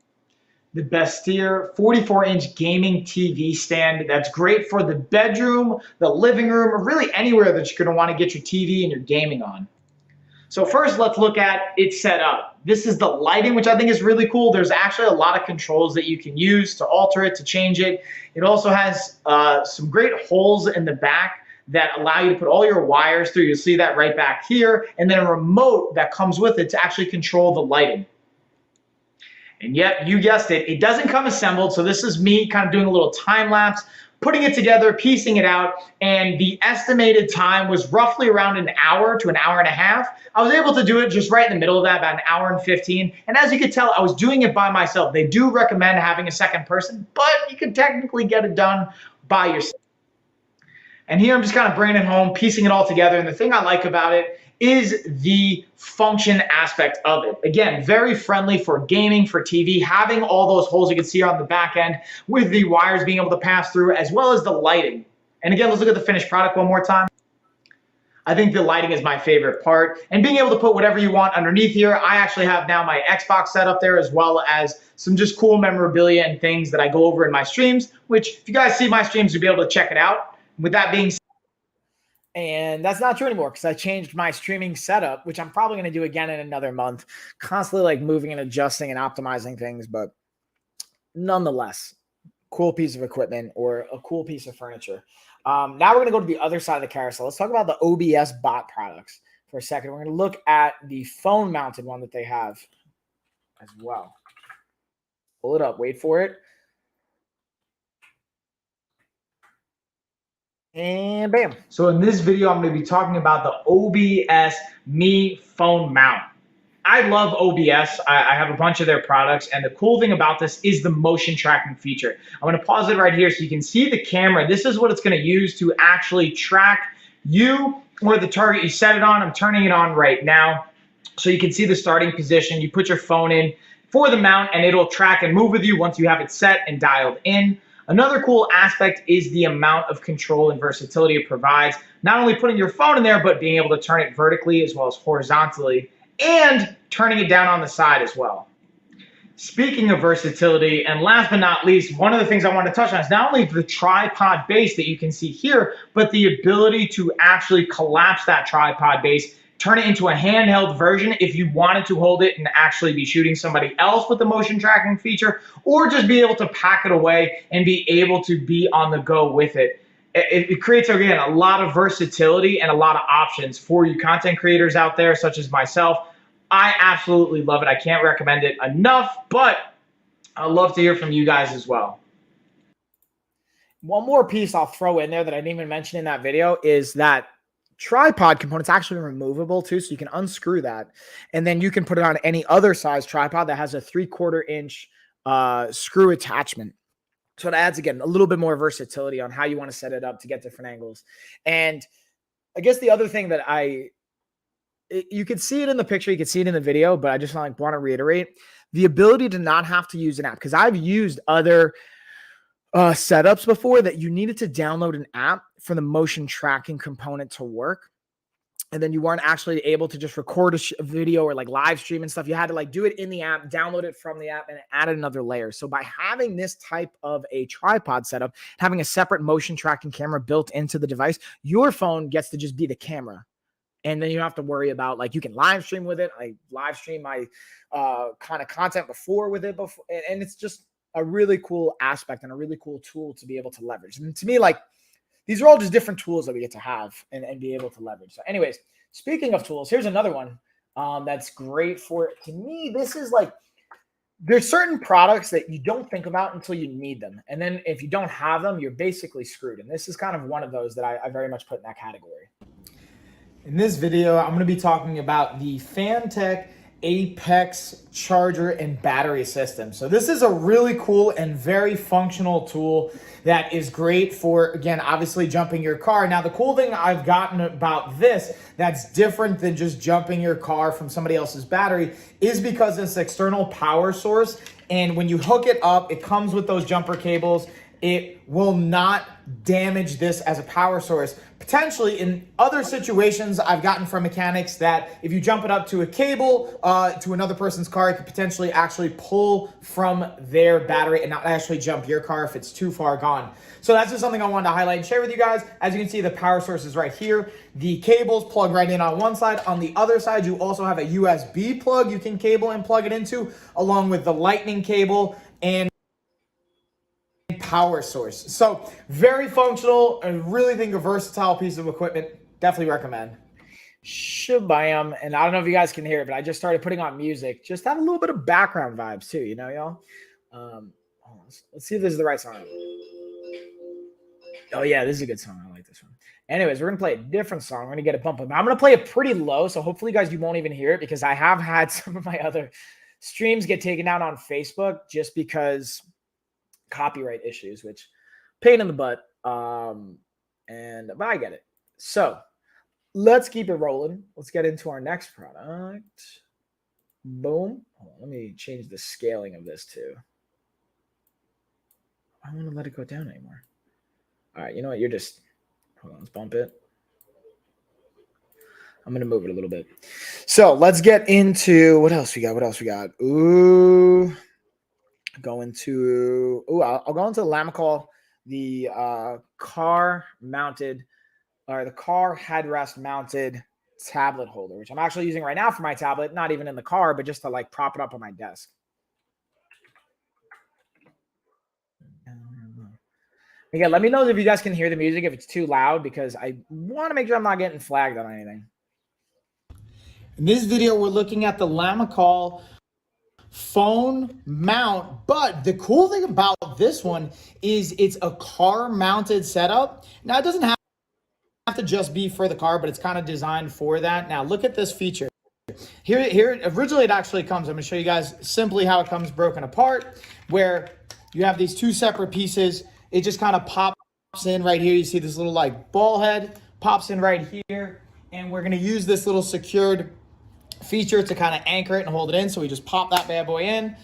the Bestier 44-inch gaming TV stand that's great for the bedroom, the living room, or really anywhere that you're going to want to get your TV and your gaming on. So first, let's look at its setup. This is the lighting, which I think is really cool. There's actually a lot of controls that you can use to alter it, to change it. It also has some great holes in the back that allow you to put all your wires through. You'll see that right back here. And then a remote that comes with it to actually control the lighting. And yep, you guessed it, it doesn't come assembled. So this is me kind of doing a little time lapse, putting it together, piecing it out, and the estimated time was roughly around an hour to an hour and a half. I was able to do it just right in the middle of that, about an hour and 15. And as you can tell, I was doing it by myself. They do recommend having a second person, but you can technically get it done by yourself. And here I'm just kind of bringing it home, piecing it all together. And the thing I like about it is the function aspect of it. Again, very friendly for gaming, for TV, having all those holes you can see on the back end with the wires being able to pass through, as well as the lighting. And again, let's look at the finished product one more time. I think the lighting is my favorite part, and being able to put whatever you want underneath here. I actually have now my Xbox set up there, as well as some just cool memorabilia and things that I go over in my streams, which if you guys see my streams, you'll be able to check it out. With that being said, and that's not true anymore because I changed my streaming setup, which I'm probably going to do again in another month, constantly like moving and adjusting and optimizing things. But nonetheless, cool piece of equipment or a cool piece of furniture. Now we're going to go to the other side of the carousel. Let's talk about the OBS bot products for a second. We're going to look at the phone mounted one that they have as well. Pull it up. Wait for it. And bam. So in this video, I'm going to be talking about the OBS Me phone mount. I love OBS. I have a bunch of their products, and the cool thing about this is the motion tracking feature. I'm going to pause it right here so you can see the camera. This is what it's going to use to actually track you or the target you set it on. I'm turning it on right now so you can see the starting position. You put your phone in for the mount, and it'll track and move with you once you have it set and dialed in. Another cool aspect is the amount of control and versatility it provides. Not only putting your phone in there, but being able to turn it vertically as well as horizontally, and turning it down on the side as well. Speaking of versatility, and last but not least, one of the things I want to touch on is not only the tripod base that you can see here, but the ability to actually collapse that tripod base, turn it into a handheld version if you wanted to hold it and actually be shooting somebody else with the motion tracking feature, or just be able to pack it away and be able to be on the go with it. It creates, again, a lot of versatility and a lot of options for you content creators out there, such as myself. I absolutely love it. I can't recommend it enough, but I'd love to hear from you guys as well. One more piece I'll throw in there that I didn't even mention in that video is that tripod component's actually removable too, so you can unscrew that, and then you can put it on any other size tripod that has a 3/4 inch screw attachment. So it adds, again, a little bit more versatility on how you want to set it up to get different angles. And I guess the other thing that you could see it in the picture, you could see it in the video, but I just want to reiterate the ability to not have to use an app, because I've used other setups before that you needed to download an app for the motion tracking component to work. And then you weren't actually able to just record a video or like live stream and stuff. You had to like do it in the app, download it from the app, and add another layer. So by having this type of a tripod setup, having a separate motion tracking camera built into the device, your phone gets to just be the camera. And then you don't have to worry about, like, you can live stream with it. I live stream my kind of content before with it. And it's just a really cool aspect and a really cool tool to be able to leverage. And to me, like, these are all just different tools that we get to have and be able to leverage. So anyways, speaking of tools, here's another one that's great for, to me, this is like, there's certain products that you don't think about until you need them. And then if you don't have them, you're basically screwed. And this is kind of one of those that I very much put in that category. In this video, I'm going to be talking about the Phanteks Apex charger and battery system. So this is a really cool and very functional tool that is great for, again, obviously jumping your car. Now, the cool thing I've gotten about this that's different than just jumping your car from somebody else's battery is because it's external power source. And when you hook it up, it comes with those jumper cables. It will not damage this as a power source. Potentially in other situations, I've gotten from mechanics that if you jump it up to a cable to another person's car, it could potentially actually pull from their battery and not actually jump your car if it's too far gone. So that's just something I wanted to highlight and share with you guys. As you can see, the power source is right here. The cables plug right in on one side. On the other side, you also have a USB plug you can cable and plug it into, along with the lightning cable and power source. So very functional. I really think a versatile piece of equipment. Definitely recommend. Shabam. And I don't know if you guys can hear it, but I just started putting on music. Just have a little bit of background vibes too, you know, y'all. Let's see if this is the right song. Oh yeah, this is a good song. I like this one. Anyways, we're gonna play a different song. We're gonna get it bumped up. I'm gonna play it pretty low, so hopefully you guys, you won't even hear it, because I have had some of my other streams get taken down on Facebook just because copyright issues, which pain in the butt. But I get it. So let's keep it rolling. Let's get into our next product. Boom. Hold on, let me change the scaling of this too. I don't want to let it go down anymore. All right, you know what? You're just, hold on, let's bump it. I'm going to move it a little bit. So let's get into, what else we got? Ooh. I'll go into the Lamicall, the car mounted, or the car headrest mounted tablet holder, which I'm actually using right now for my tablet, not even in the car, but just to like prop it up on my desk. Again, let me know if you guys can hear the music, if it's too loud, because I want to make sure I'm not getting flagged on anything. In this video, we're looking at the Lamicall phone mount, but the cool thing about this one is it's a car mounted setup. Now, it doesn't have to just be for the car, but it's kind of designed for that. Now, look at this feature. Here, originally it actually comes, I'm gonna show you guys simply how it comes broken apart, where you have these two separate pieces. It just kind of pops in right here. You see this little like ball head pops in right here. And we're gonna use this little secured feature to kind of anchor it and hold it in. So we just pop that bad boy in.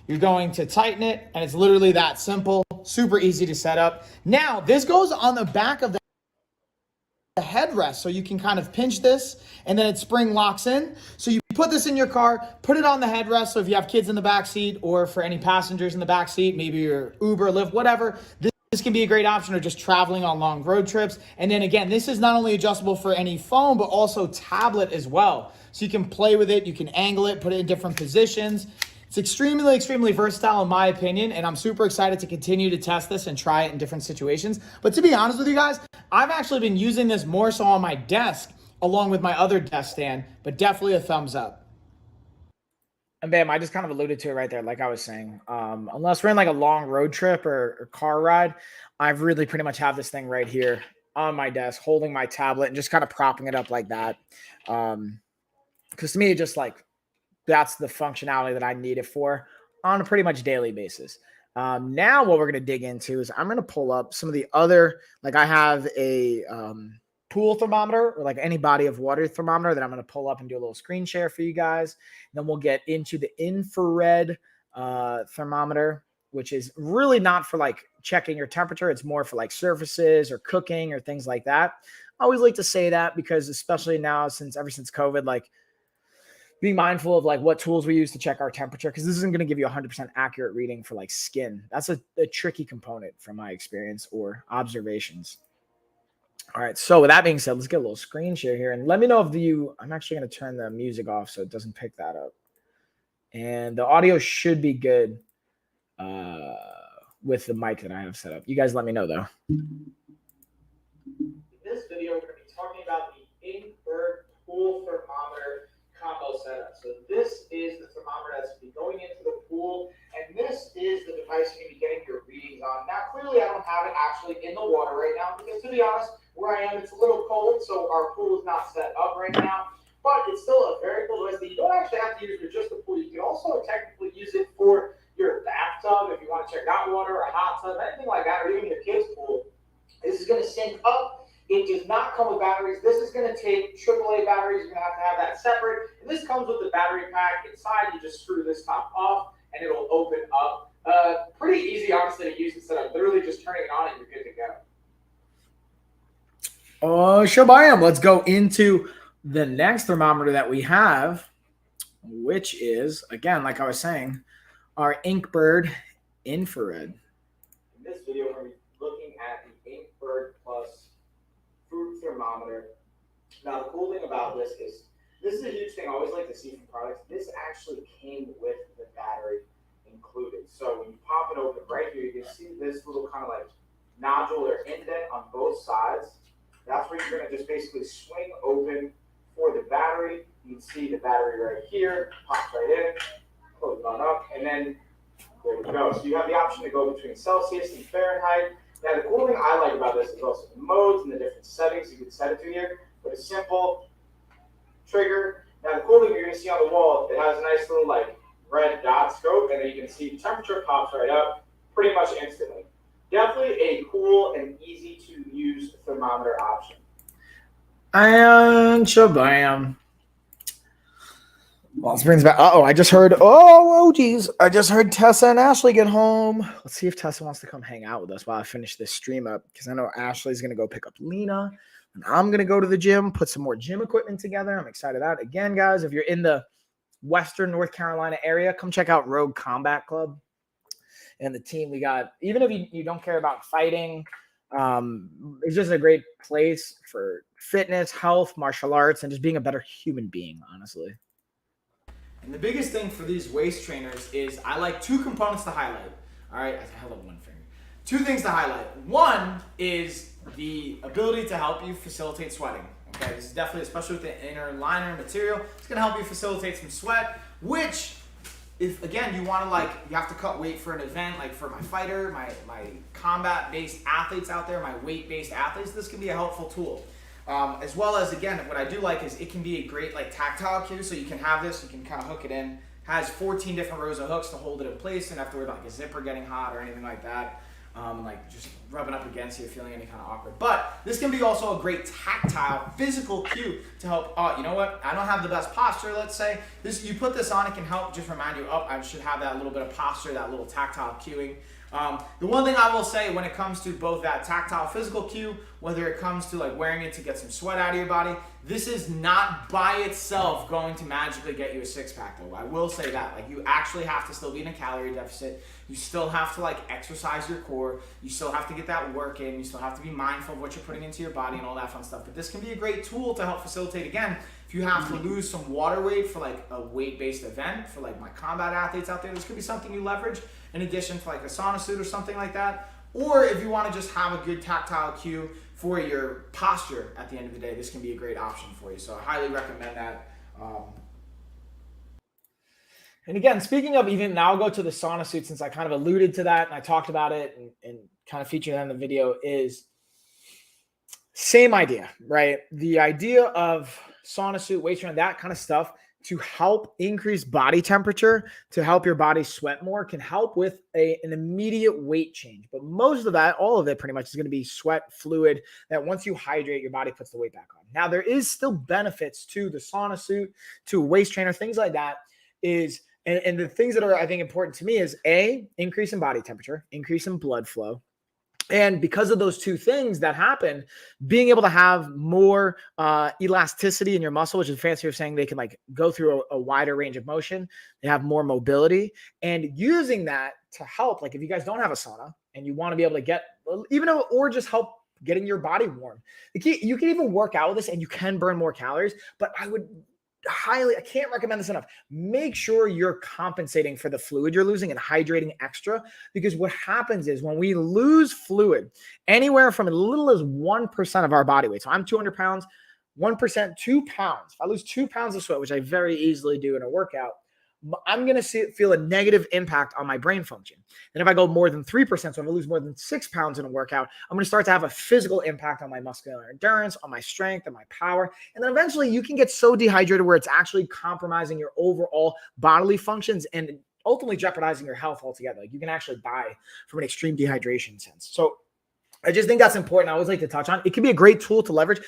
You're going to tighten it, and it's literally that simple, super easy to set up. Now, this goes on the back of the headrest, so you can kind of pinch this and then it spring locks in. So you put this in your car, put it on the headrest. So if you have kids in the back seat, or for any passengers in the back seat, maybe your Uber, Lyft, whatever, this can be a great option, or just traveling on long road trips. And then again, this is not only adjustable for any phone, but also tablet as well. So you can play with it, you can angle it, put it in different positions. It's extremely versatile in my opinion, and I'm super excited to continue to test this and try it in different situations. But to be honest with you guys, I've actually been using this more so on my desk along with my other desk stand, but definitely a thumbs up. And bam, I just kind of alluded to it right there, like I was saying. Unless we're in like a long road trip or car ride, I've really pretty much have this thing right here on my desk, holding my tablet and just kind of propping it up like that. Because to me, it just like, that's the functionality that I need it for on a pretty much daily basis. Now what we're going to dig into is I'm going to pull up some of the other, like I have a pool thermometer, or like any body of water thermometer that I'm going to pull up and do a little screen share for you guys. Then we'll get into the infrared thermometer, which is really not for like checking your temperature. It's more for like surfaces or cooking or things like that. I always like to say that because especially now, ever since COVID, like being mindful of like what tools we use to check our temperature, because this isn't going to give you 100% accurate reading for like skin. That's a tricky component from my experience or observations. All right. So with that being said, let's get a little screen share here and let me know if I'm actually going to turn the music off so it doesn't pick that up. And the audio should be good with the mic that I have set up. You guys let me know though. In this video, we're going to be talking about the Inkbird pool thermometer combo setup. So this is the thermometer that's going to be going into the pool, and this is the device you're going to be getting your readings on. Now, clearly, I don't have it actually in the water right now because, to be honest, where I am, it's a little cold, so our pool is not set up right now. But it's still a very cool device that you don't actually have to use for just the pool. You can also technically use it for your bathtub if you want to check out water, or a hot tub, anything like that, or even your kids' pool. This is going to sync up. It does not come with batteries. This is going to take AAA batteries. You're going to have that separate. And this comes with the battery pack inside. You just screw this top off, and it'll open up. Pretty easy, honestly, to use instead of literally just turning it on and you're good to go. Oh, Shabayam. Let's go into the next thermometer that we have, which is, again, like I was saying, our Inkbird infrared. In this video, we're going to be looking at the Inkbird Plus fruit thermometer. Now, the cool thing about this is a huge thing I always like to see from products. This actually came with the battery included. So when you pop it open right here, you can see this little kind of like nodule or indent on both sides. That's where you're going to just basically swing open for the battery. You can see the battery right here, pops right in, close it on up, and then there we go. So you have the option to go between Celsius and Fahrenheit. Now, the cool thing I like about this is also the modes and the different settings you can set it to here. But a simple trigger. Now, the cool thing you're going to see on the wall, it has a nice little like red dot scope, and then you can see the temperature pops right up pretty much instantly. Definitely a cool and easy to use thermometer option. And shabam. Well, this brings back. I just heard. Oh, geez. I just heard Tessa and Ashley get home. Let's see if Tessa wants to come hang out with us while I finish this stream up, because I know Ashley's going to go pick up Lena, and I'm going to go to the gym, put some more gym equipment together. I'm excited about it. Again, guys, if you're in the Western North Carolina area, come check out Rogue Combat Club and the team we got. Even if you don't care about fighting, it's just a great place for fitness, health, martial arts, and just being a better human being, honestly. And the biggest thing for these waist trainers is I like two components to highlight. All right, I held up one finger. two things to highlight. One is the ability to help you facilitate sweating. Okay, this is definitely, especially with the inner liner material, it's gonna help you facilitate some sweat, which, if again you want to you have to cut weight for an event, like for my fighter, my combat-based athletes out there, my weight-based athletes, this can be a helpful tool. As well as, again, what I do like is it can be a great tactile cue, so you can have this, you can kind of hook it in. Has 14 different rows of hooks to hold it in place, and have to worry about a zipper getting hot or anything like that. Just rubbing up against you, feeling any kind of awkward. But this can be also a great tactile, physical cue to help. You know what? I don't have the best posture. Let's say you put this on, it can help just remind you. I should have that little bit of posture, that little tactile cueing. The one thing I will say when it comes to both that tactile physical cue, whether it comes to wearing it to get some sweat out of your body, this is not by itself going to magically get you a six-pack though. I will say that. You actually have to still be in a calorie deficit. You still have to exercise your core. You still have to get that work in. You still have to be mindful of what you're putting into your body and all that fun stuff. But this can be a great tool to help facilitate, again, if you have to lose some water weight for a weight-based event, for my combat athletes out there, this could be something you leverage in addition to a sauna suit or something like that. Or if you want to just have a good tactile cue for your posture at the end of the day, this can be a great option for you. So I highly recommend that. And again, speaking of, even now I'll go to the sauna suit, since I kind of alluded to that and I talked about it and kind of featured that in the video, is same idea, right? The idea of sauna suit, waist trainer, that kind of stuff to help increase body temperature, to help your body sweat more, can help with an immediate weight change. But most of that, all of it pretty much, is going to be sweat fluid that once you hydrate, your body puts the weight back on. Now, there is still benefits to the sauna suit, to a waist trainer, things like that. And the things that are, I think, important to me is increase in body temperature, increase in blood flow. And because of those two things that happen, being able to have more elasticity in your muscle, which is a fancy way of saying they can go through a wider range of motion, they have more mobility, and using that to help, if you guys don't have a sauna and you want to be able to get, or just help getting your body warm. You can even work out with this and you can burn more calories, but I can't recommend this enough. Make sure you're compensating for the fluid you're losing and hydrating extra, because what happens is when we lose fluid, anywhere from as little as 1% of our body weight. So I'm 200 pounds, 1%, 2 pounds. If I lose 2 pounds of sweat, which I very easily do in a workout, I'm going to feel a negative impact on my brain function. And if I go more than 3%, so if I lose more than 6 pounds in a workout, I'm going to start to have a physical impact on my muscular endurance, on my strength, and my power. And then eventually you can get so dehydrated where it's actually compromising your overall bodily functions and ultimately jeopardizing your health altogether. You can actually die from an extreme dehydration sense. So I just think that's important. I always like to touch on. It can be a great tool to leverage.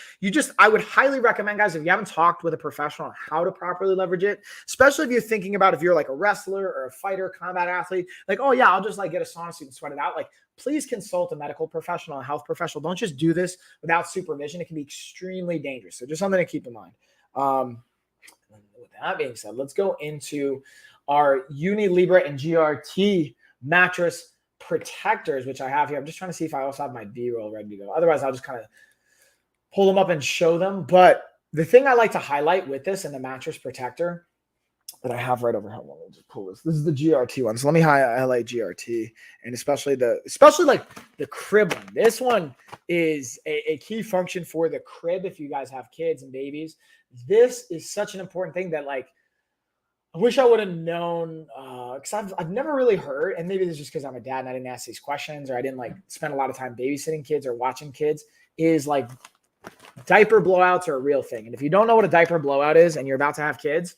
I would highly recommend, guys, if you haven't talked with a professional on how to properly leverage it, especially if you're thinking about, if you're a wrestler or a fighter, combat athlete, oh yeah, I'll just get a sauna suit and sweat it out. Please consult a medical professional, a health professional. Don't just do this without supervision. It can be extremely dangerous. So just something to keep in mind. With that being said, let's go into our Uni Libra and GRT mattress protectors, which I have here. I'm just trying to see if I also have my B-roll ready to go. Otherwise, I'll just kind of pull them up and show them. But the thing I like to highlight with this and the mattress protector that I have right over here, let me just pull this. This is the GRT one. So let me highlight GRT, and especially the crib one. This one is a key function for the crib. If you guys have kids and babies, this is such an important thing that I wish I would have known, because I've never really heard, and maybe it's just because I'm a dad and I didn't ask these questions, or I didn't spend a lot of time babysitting kids or watching kids, is diaper blowouts are a real thing. And if you don't know what a diaper blowout is and you're about to have kids,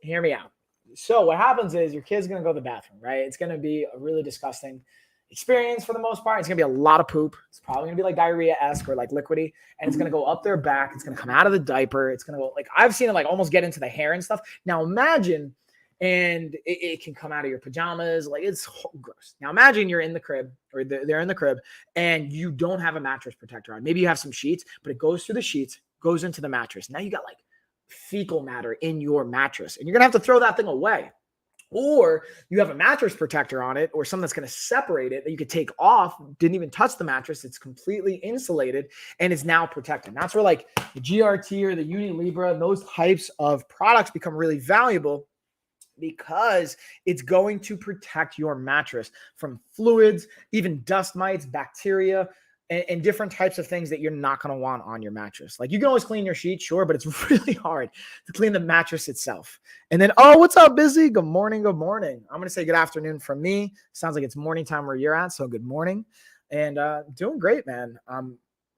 hear me out. So what happens is your kid's going to go to the bathroom, right? It's going to be a really disgusting experience for the most part. It's going to be a lot of poop. It's probably going to be diarrhea-esque or liquidy, and it's going to go up their back. It's going to come out of the diaper. It's going to go I've seen it almost get into the hair and stuff. Now imagine, and it can come out of your pajamas. It's gross. Now imagine you're in the crib, or they're in the crib, and you don't have a mattress protector on. Maybe you have some sheets, but it goes through the sheets, goes into the mattress. Now you got fecal matter in your mattress, and you're going to have to throw that thing away. Or you have a mattress protector on it, or something that's going to separate it that you could take off, didn't even touch the mattress. It's completely insulated and is now protected. That's where the GRT or the Uni Libra and those types of products become really valuable, because it's going to protect your mattress from fluids, even dust mites, bacteria, and different types of things that you're not going to want on your mattress. Like, you can always clean your sheets, sure, but it's really hard to clean the mattress itself. And then, oh, what's up, Busy? Good morning. Good morning. I'm going to say good afternoon from me. Sounds like it's morning time where you're at. So good morning. And doing great, man.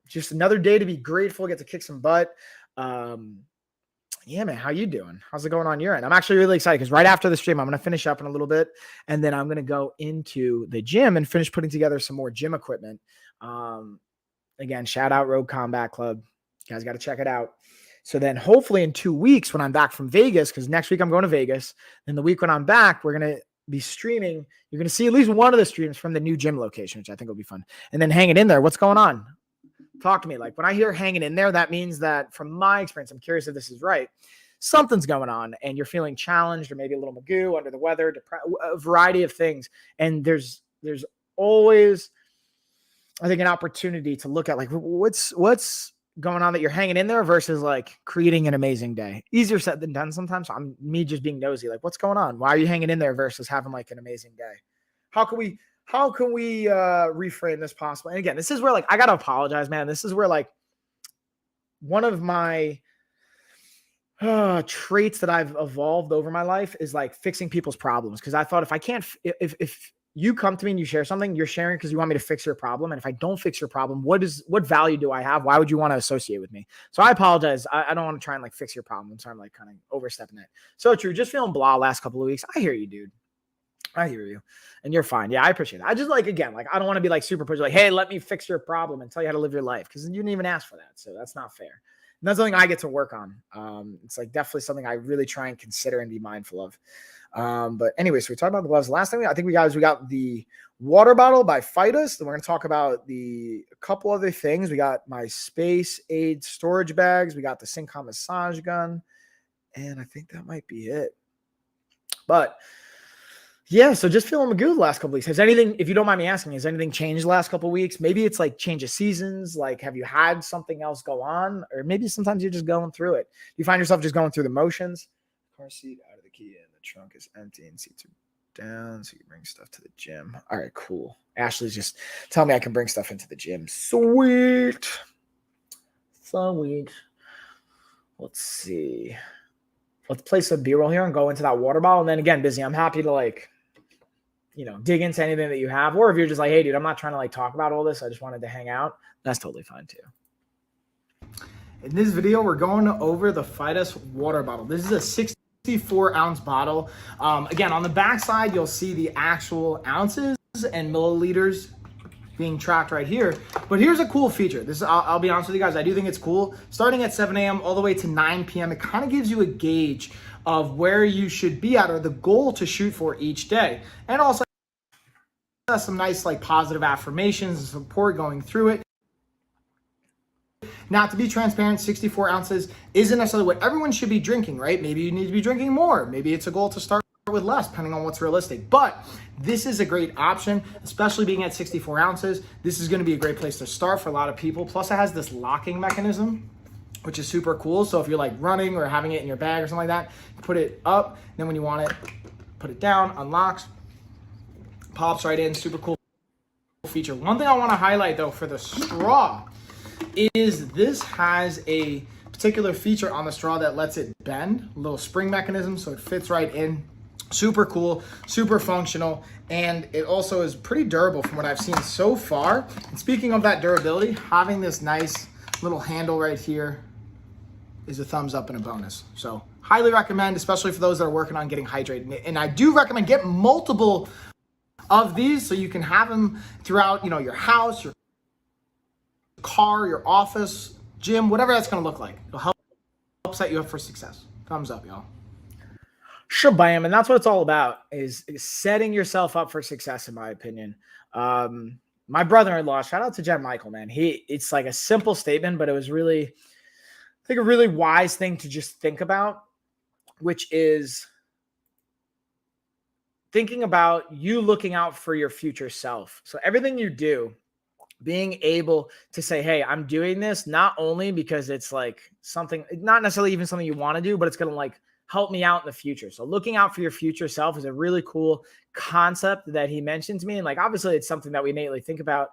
Just another day to be grateful, get to kick some butt. Yeah, man, how you doing? How's it going on your end? I'm actually really excited because right after the stream, I'm going to finish up in a little bit, and then I'm going to go into the gym and finish putting together some more gym equipment. Again, shout out Rogue Combat Club. You guys got to check it out. So then hopefully in 2 weeks when I'm back from Vegas, because next week I'm going to Vegas, and the week when I'm back, we're going to be streaming. You're going to see at least one of the streams from the new gym location, which I think will be fun. And then hanging in there. What's going on? Talk to me. Like, when I hear hanging in there, that means that, from my experience, I'm curious if this is right, something's going on and you're feeling challenged or maybe a little magoo, under the weather, a variety of things. And there's always, I think, an opportunity to look at, like, what's going on that you're hanging in there versus like creating an amazing day. Easier said than done sometimes. I'm me just being nosy. Like, what's going on? Why are you hanging in there versus having like an amazing day? How can we reframe this possible? And again, this is where, like, I got to apologize, man. This is where, like, one of my traits that I've evolved over my life is like fixing people's problems. Cause I thought, if I can't, if you come to me and you share something, you're sharing because you want me to fix your problem. And if I don't fix your problem, what value do I have? Why would you want to associate with me? So I apologize. I don't want to try and like fix your problem. So I'm like kind of overstepping it. So true. Just feeling blah last couple of weeks. I hear you, dude. I hear you. And you're fine. Yeah, I appreciate it. I just, like, again, like, I don't want to be like super pushy, like, hey, let me fix your problem and tell you how to live your life. Cause you didn't even ask for that. So that's not fair. And that's something I get to work on. It's like definitely something I really try and consider and be mindful of. But anyway, so we talked about the gloves. Last thing, I think we got the water bottle by Fidus. Then we're going to talk about a couple other things. We got my Space Aid storage bags. We got the Syncom massage gun. And I think that might be it. But yeah, so just feeling good the last couple of weeks. Has anything, if you don't mind me asking, has anything changed the last couple of weeks? Maybe it's like change of seasons. Like, have you had something else go on? Or maybe sometimes you're just going through it. You find yourself just going through the motions. Car seat out of the key and the trunk is empty and seats are down. So you bring stuff to the gym. All right, cool. Ashley's just telling me I can bring stuff into the gym. Sweet. Let's see. Let's play some B-roll here and go into that water bottle. And then again, Busy, I'm happy to, like, dig into anything that you have. Or if you're just like, hey, dude, I'm not trying to like talk about all this, I just wanted to hang out, that's totally fine too. In this video, we're going over the Fidus water bottle. This is a 64-ounce bottle. Again, on the back side, you'll see the actual ounces and milliliters being tracked right here. But here's a cool feature. I'll be honest with you guys, I do think it's cool. Starting at 7 a.m. all the way to 9 p.m., it kind of gives you a gauge of where you should be at, or the goal to shoot for each day. And also has some nice like positive affirmations and support going through it. Now, to be transparent, 64 ounces isn't necessarily what everyone should be drinking, right? Maybe you need to be drinking more. Maybe it's a goal to start with less, depending on what's realistic. But this is a great option, especially being at 64 ounces. This is going to be a great place to start for a lot of people. Plus, it has this locking mechanism, which is super cool. So if you're like running or having it in your bag or something like that, put it up. Then when you want it, put it down, unlocks, pops right in. Super cool feature. One thing I want to highlight though for the straw is this has a particular feature on the straw that lets it bend, a little spring mechanism, so it fits right in. Super cool, super functional, and it also is pretty durable from what I've seen so far. And speaking of that durability, having this nice little handle right here is a thumbs up and a bonus. So highly recommend, especially for those that are working on getting hydrated. And I do recommend get multiple of these so you can have them throughout, your house, your car, your office, gym, whatever that's going to look like. It'll help set you up for success. Thumbs up, y'all. Shabam. And that's what it's all about, is setting yourself up for success, in my opinion. My brother-in-law, shout out to Jen Michael, man. It's like a simple statement, but it was really, I think, a really wise thing to just think about, which is thinking about you looking out for your future self. So everything you do, being able to say, hey, I'm doing this not only because it's like something, not necessarily even something you want to do, but it's going to like help me out in the future. So looking out for your future self is a really cool concept that he mentioned to me. And like, obviously it's something that we innately think about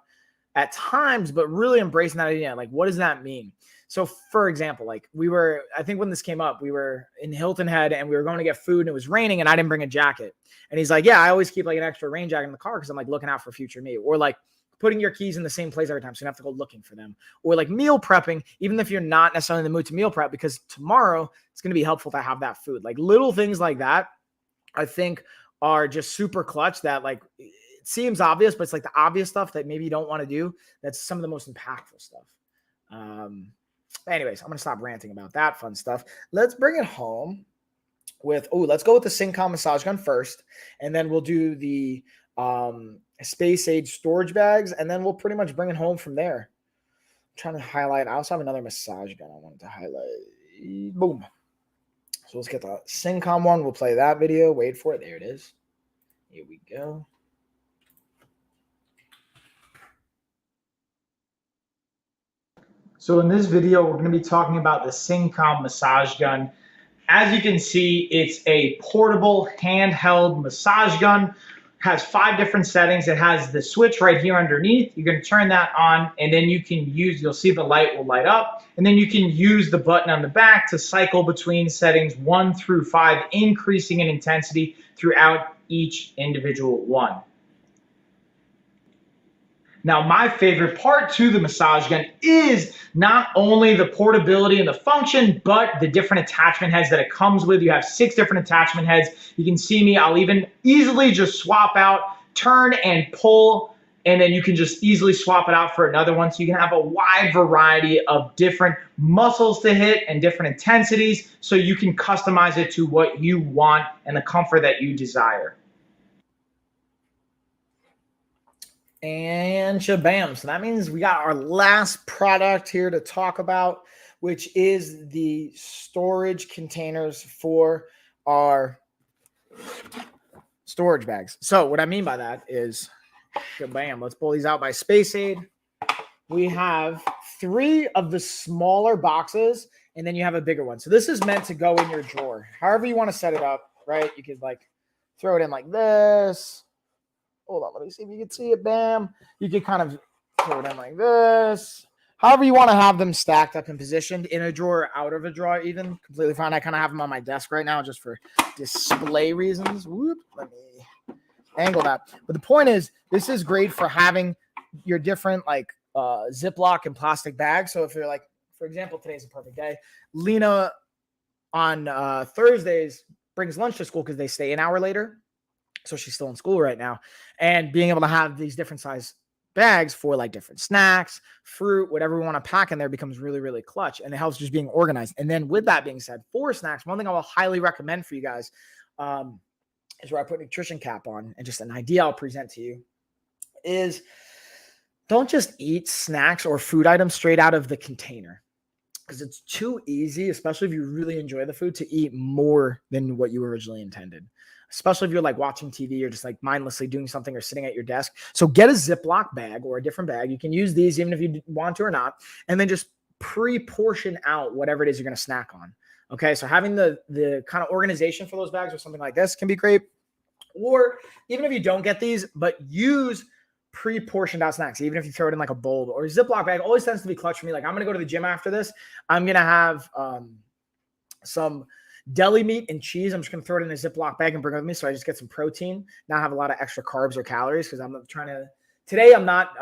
at times, but really embracing that idea. Like, what does that mean? So for example, like I think when this came up, we were in Hilton Head and we were going to get food and it was raining and I didn't bring a jacket. And he's like, yeah, I always keep like an extra rain jacket in the car because I'm like looking out for future me. Or like putting your keys in the same place every time so you don't have to go looking for them. Or like meal prepping, even if you're not necessarily in the mood to meal prep, because tomorrow it's going to be helpful to have that food. Like little things like that, I think are just super clutch that like it seems obvious, but it's like the obvious stuff that maybe you don't want to do. That's some of the most impactful stuff. Anyways, I'm going to stop ranting about that fun stuff. Let's bring it home with, let's go with the Syncom massage gun first. And then we'll do the space age storage bags. And then we'll pretty much bring it home from there. I'm trying to highlight. I also have another massage gun I wanted to highlight. Boom. So let's get the Syncom one. We'll play that video. Wait for it. There it is. Here we go. So in this video, we're going to be talking about the Syncom massage gun. As you can see, it's a portable handheld massage gun. Has 5 different settings. It has the switch right here underneath. You're going to turn that on and then you can you'll see the light will light up. And then you can use the button on the back to cycle between settings 1 through 5, increasing in intensity throughout each individual one. Now, my favorite part to the massage gun is not only the portability and the function, but the different attachment heads that it comes with. You have 6 different attachment heads. You can see me, I'll even easily just swap out, turn and pull, and then you can just easily swap it out for another one. So you can have a wide variety of different muscles to hit and different intensities, so you can customize it to what you want and the comfort that you desire. And shabam. So that means we got our last product here to talk about, which is the storage containers for our storage bags. So what I mean by that is, shabam, let's pull these out by Space Aid. We have 3 of the smaller boxes, and then you have a bigger one. So this is meant to go in your drawer. However you want to set it up, right? You could like throw it in like this. Hold on, let me see if you can see it. Bam. You can kind of throw it in like this. However you want to have them stacked up and positioned in a drawer, out of a drawer, even completely fine. I kind of have them on my desk right now just for display reasons. Whoop, let me angle that. But the point is, this is great for having your different like Ziploc and plastic bags. So if you're like, for example, today's a perfect day. Lena on Thursdays brings lunch to school because they stay an hour later. So she's still in school right now, and being able to have these different size bags for like different snacks, fruit, whatever we want to pack in there becomes really, really clutch, and it helps just being organized. And then with that being said, for snacks, one thing I will highly recommend for you guys is where I put nutrition cap on, and just an idea I'll present to you is don't just eat snacks or food items straight out of the container, because it's too easy, especially if you really enjoy the food, to eat more than what you originally intended. Especially if you're like watching TV or just like mindlessly doing something or sitting at your desk. So get a Ziploc bag or a different bag. You can use these even if you want to or not. And then just pre-portion out whatever it is you're going to snack on. Okay, so having the kind of organization for those bags or something like this can be great. Or even if you don't get these, but use pre-portioned out snacks, even if you throw it in like a bowl or a Ziploc bag, always tends to be clutch for me. Like I'm going to go to the gym after this. I'm going to have some deli meat and cheese. I'm just going to throw it in a Ziploc bag and bring it with me. So I just get some protein, not have a lot of extra carbs or calories. Cause I'm trying to, today I'm not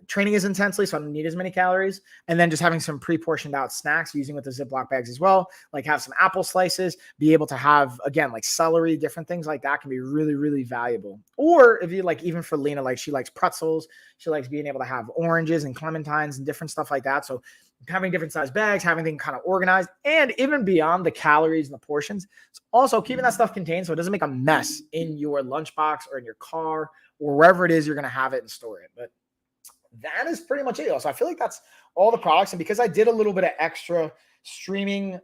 training as intensely, so I don't need as many calories. And then just having some pre-portioned out snacks using with the Ziploc bags as well. Like have some apple slices, be able to have, again, like celery, different things like that can be really, really valuable. Or if you like, even for Lena, like she likes pretzels, she likes being able to have oranges and clementines and different stuff like that. So having different size bags, having things kind of organized, and even beyond the calories and the portions, it's also keeping that stuff contained so it doesn't make a mess in your lunchbox or in your car or wherever it is you're going to have it and store it. But that is pretty much it. So I feel like that's all the products. And because I did a little bit of extra streaming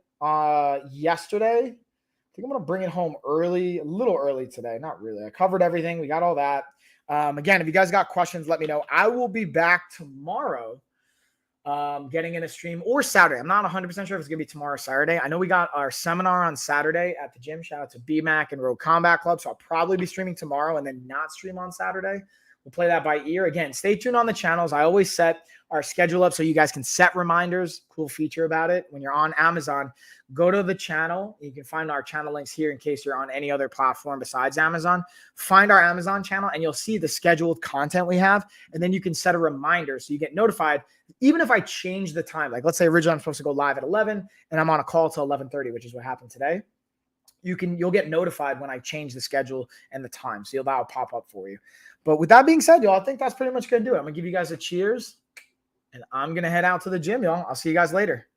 yesterday, I think I'm going to bring it home early, a little early today. Not really. I covered everything. We got all that. Again, if you guys got questions, let me know. I will be back tomorrow getting in a stream or Saturday. I'm not 100% sure if it's going to be tomorrow or Saturday. I know we got our seminar on Saturday at the gym. Shout out to BMAC and Rogue Combat Club. So I'll probably be streaming tomorrow and then not stream on Saturday. We'll play that by ear. Again, stay tuned on the channels. I always set our schedule up so you guys can set reminders. Cool feature about it. When you're on Amazon, go to the channel. You can find our channel links here in case you're on any other platform besides Amazon. Find our Amazon channel and you'll see the scheduled content we have. And then you can set a reminder so you get notified. Even if I change the time, like let's say originally I'm supposed to go live at 11 and I'm on a call till 11:30, which is what happened today. You'll get notified when I change the schedule and the time. So that'll pop up for you. But with that being said, y'all, I think that's pretty much going to do it. I'm going to give you guys a cheers and I'm going to head out to the gym, y'all. I'll see you guys later.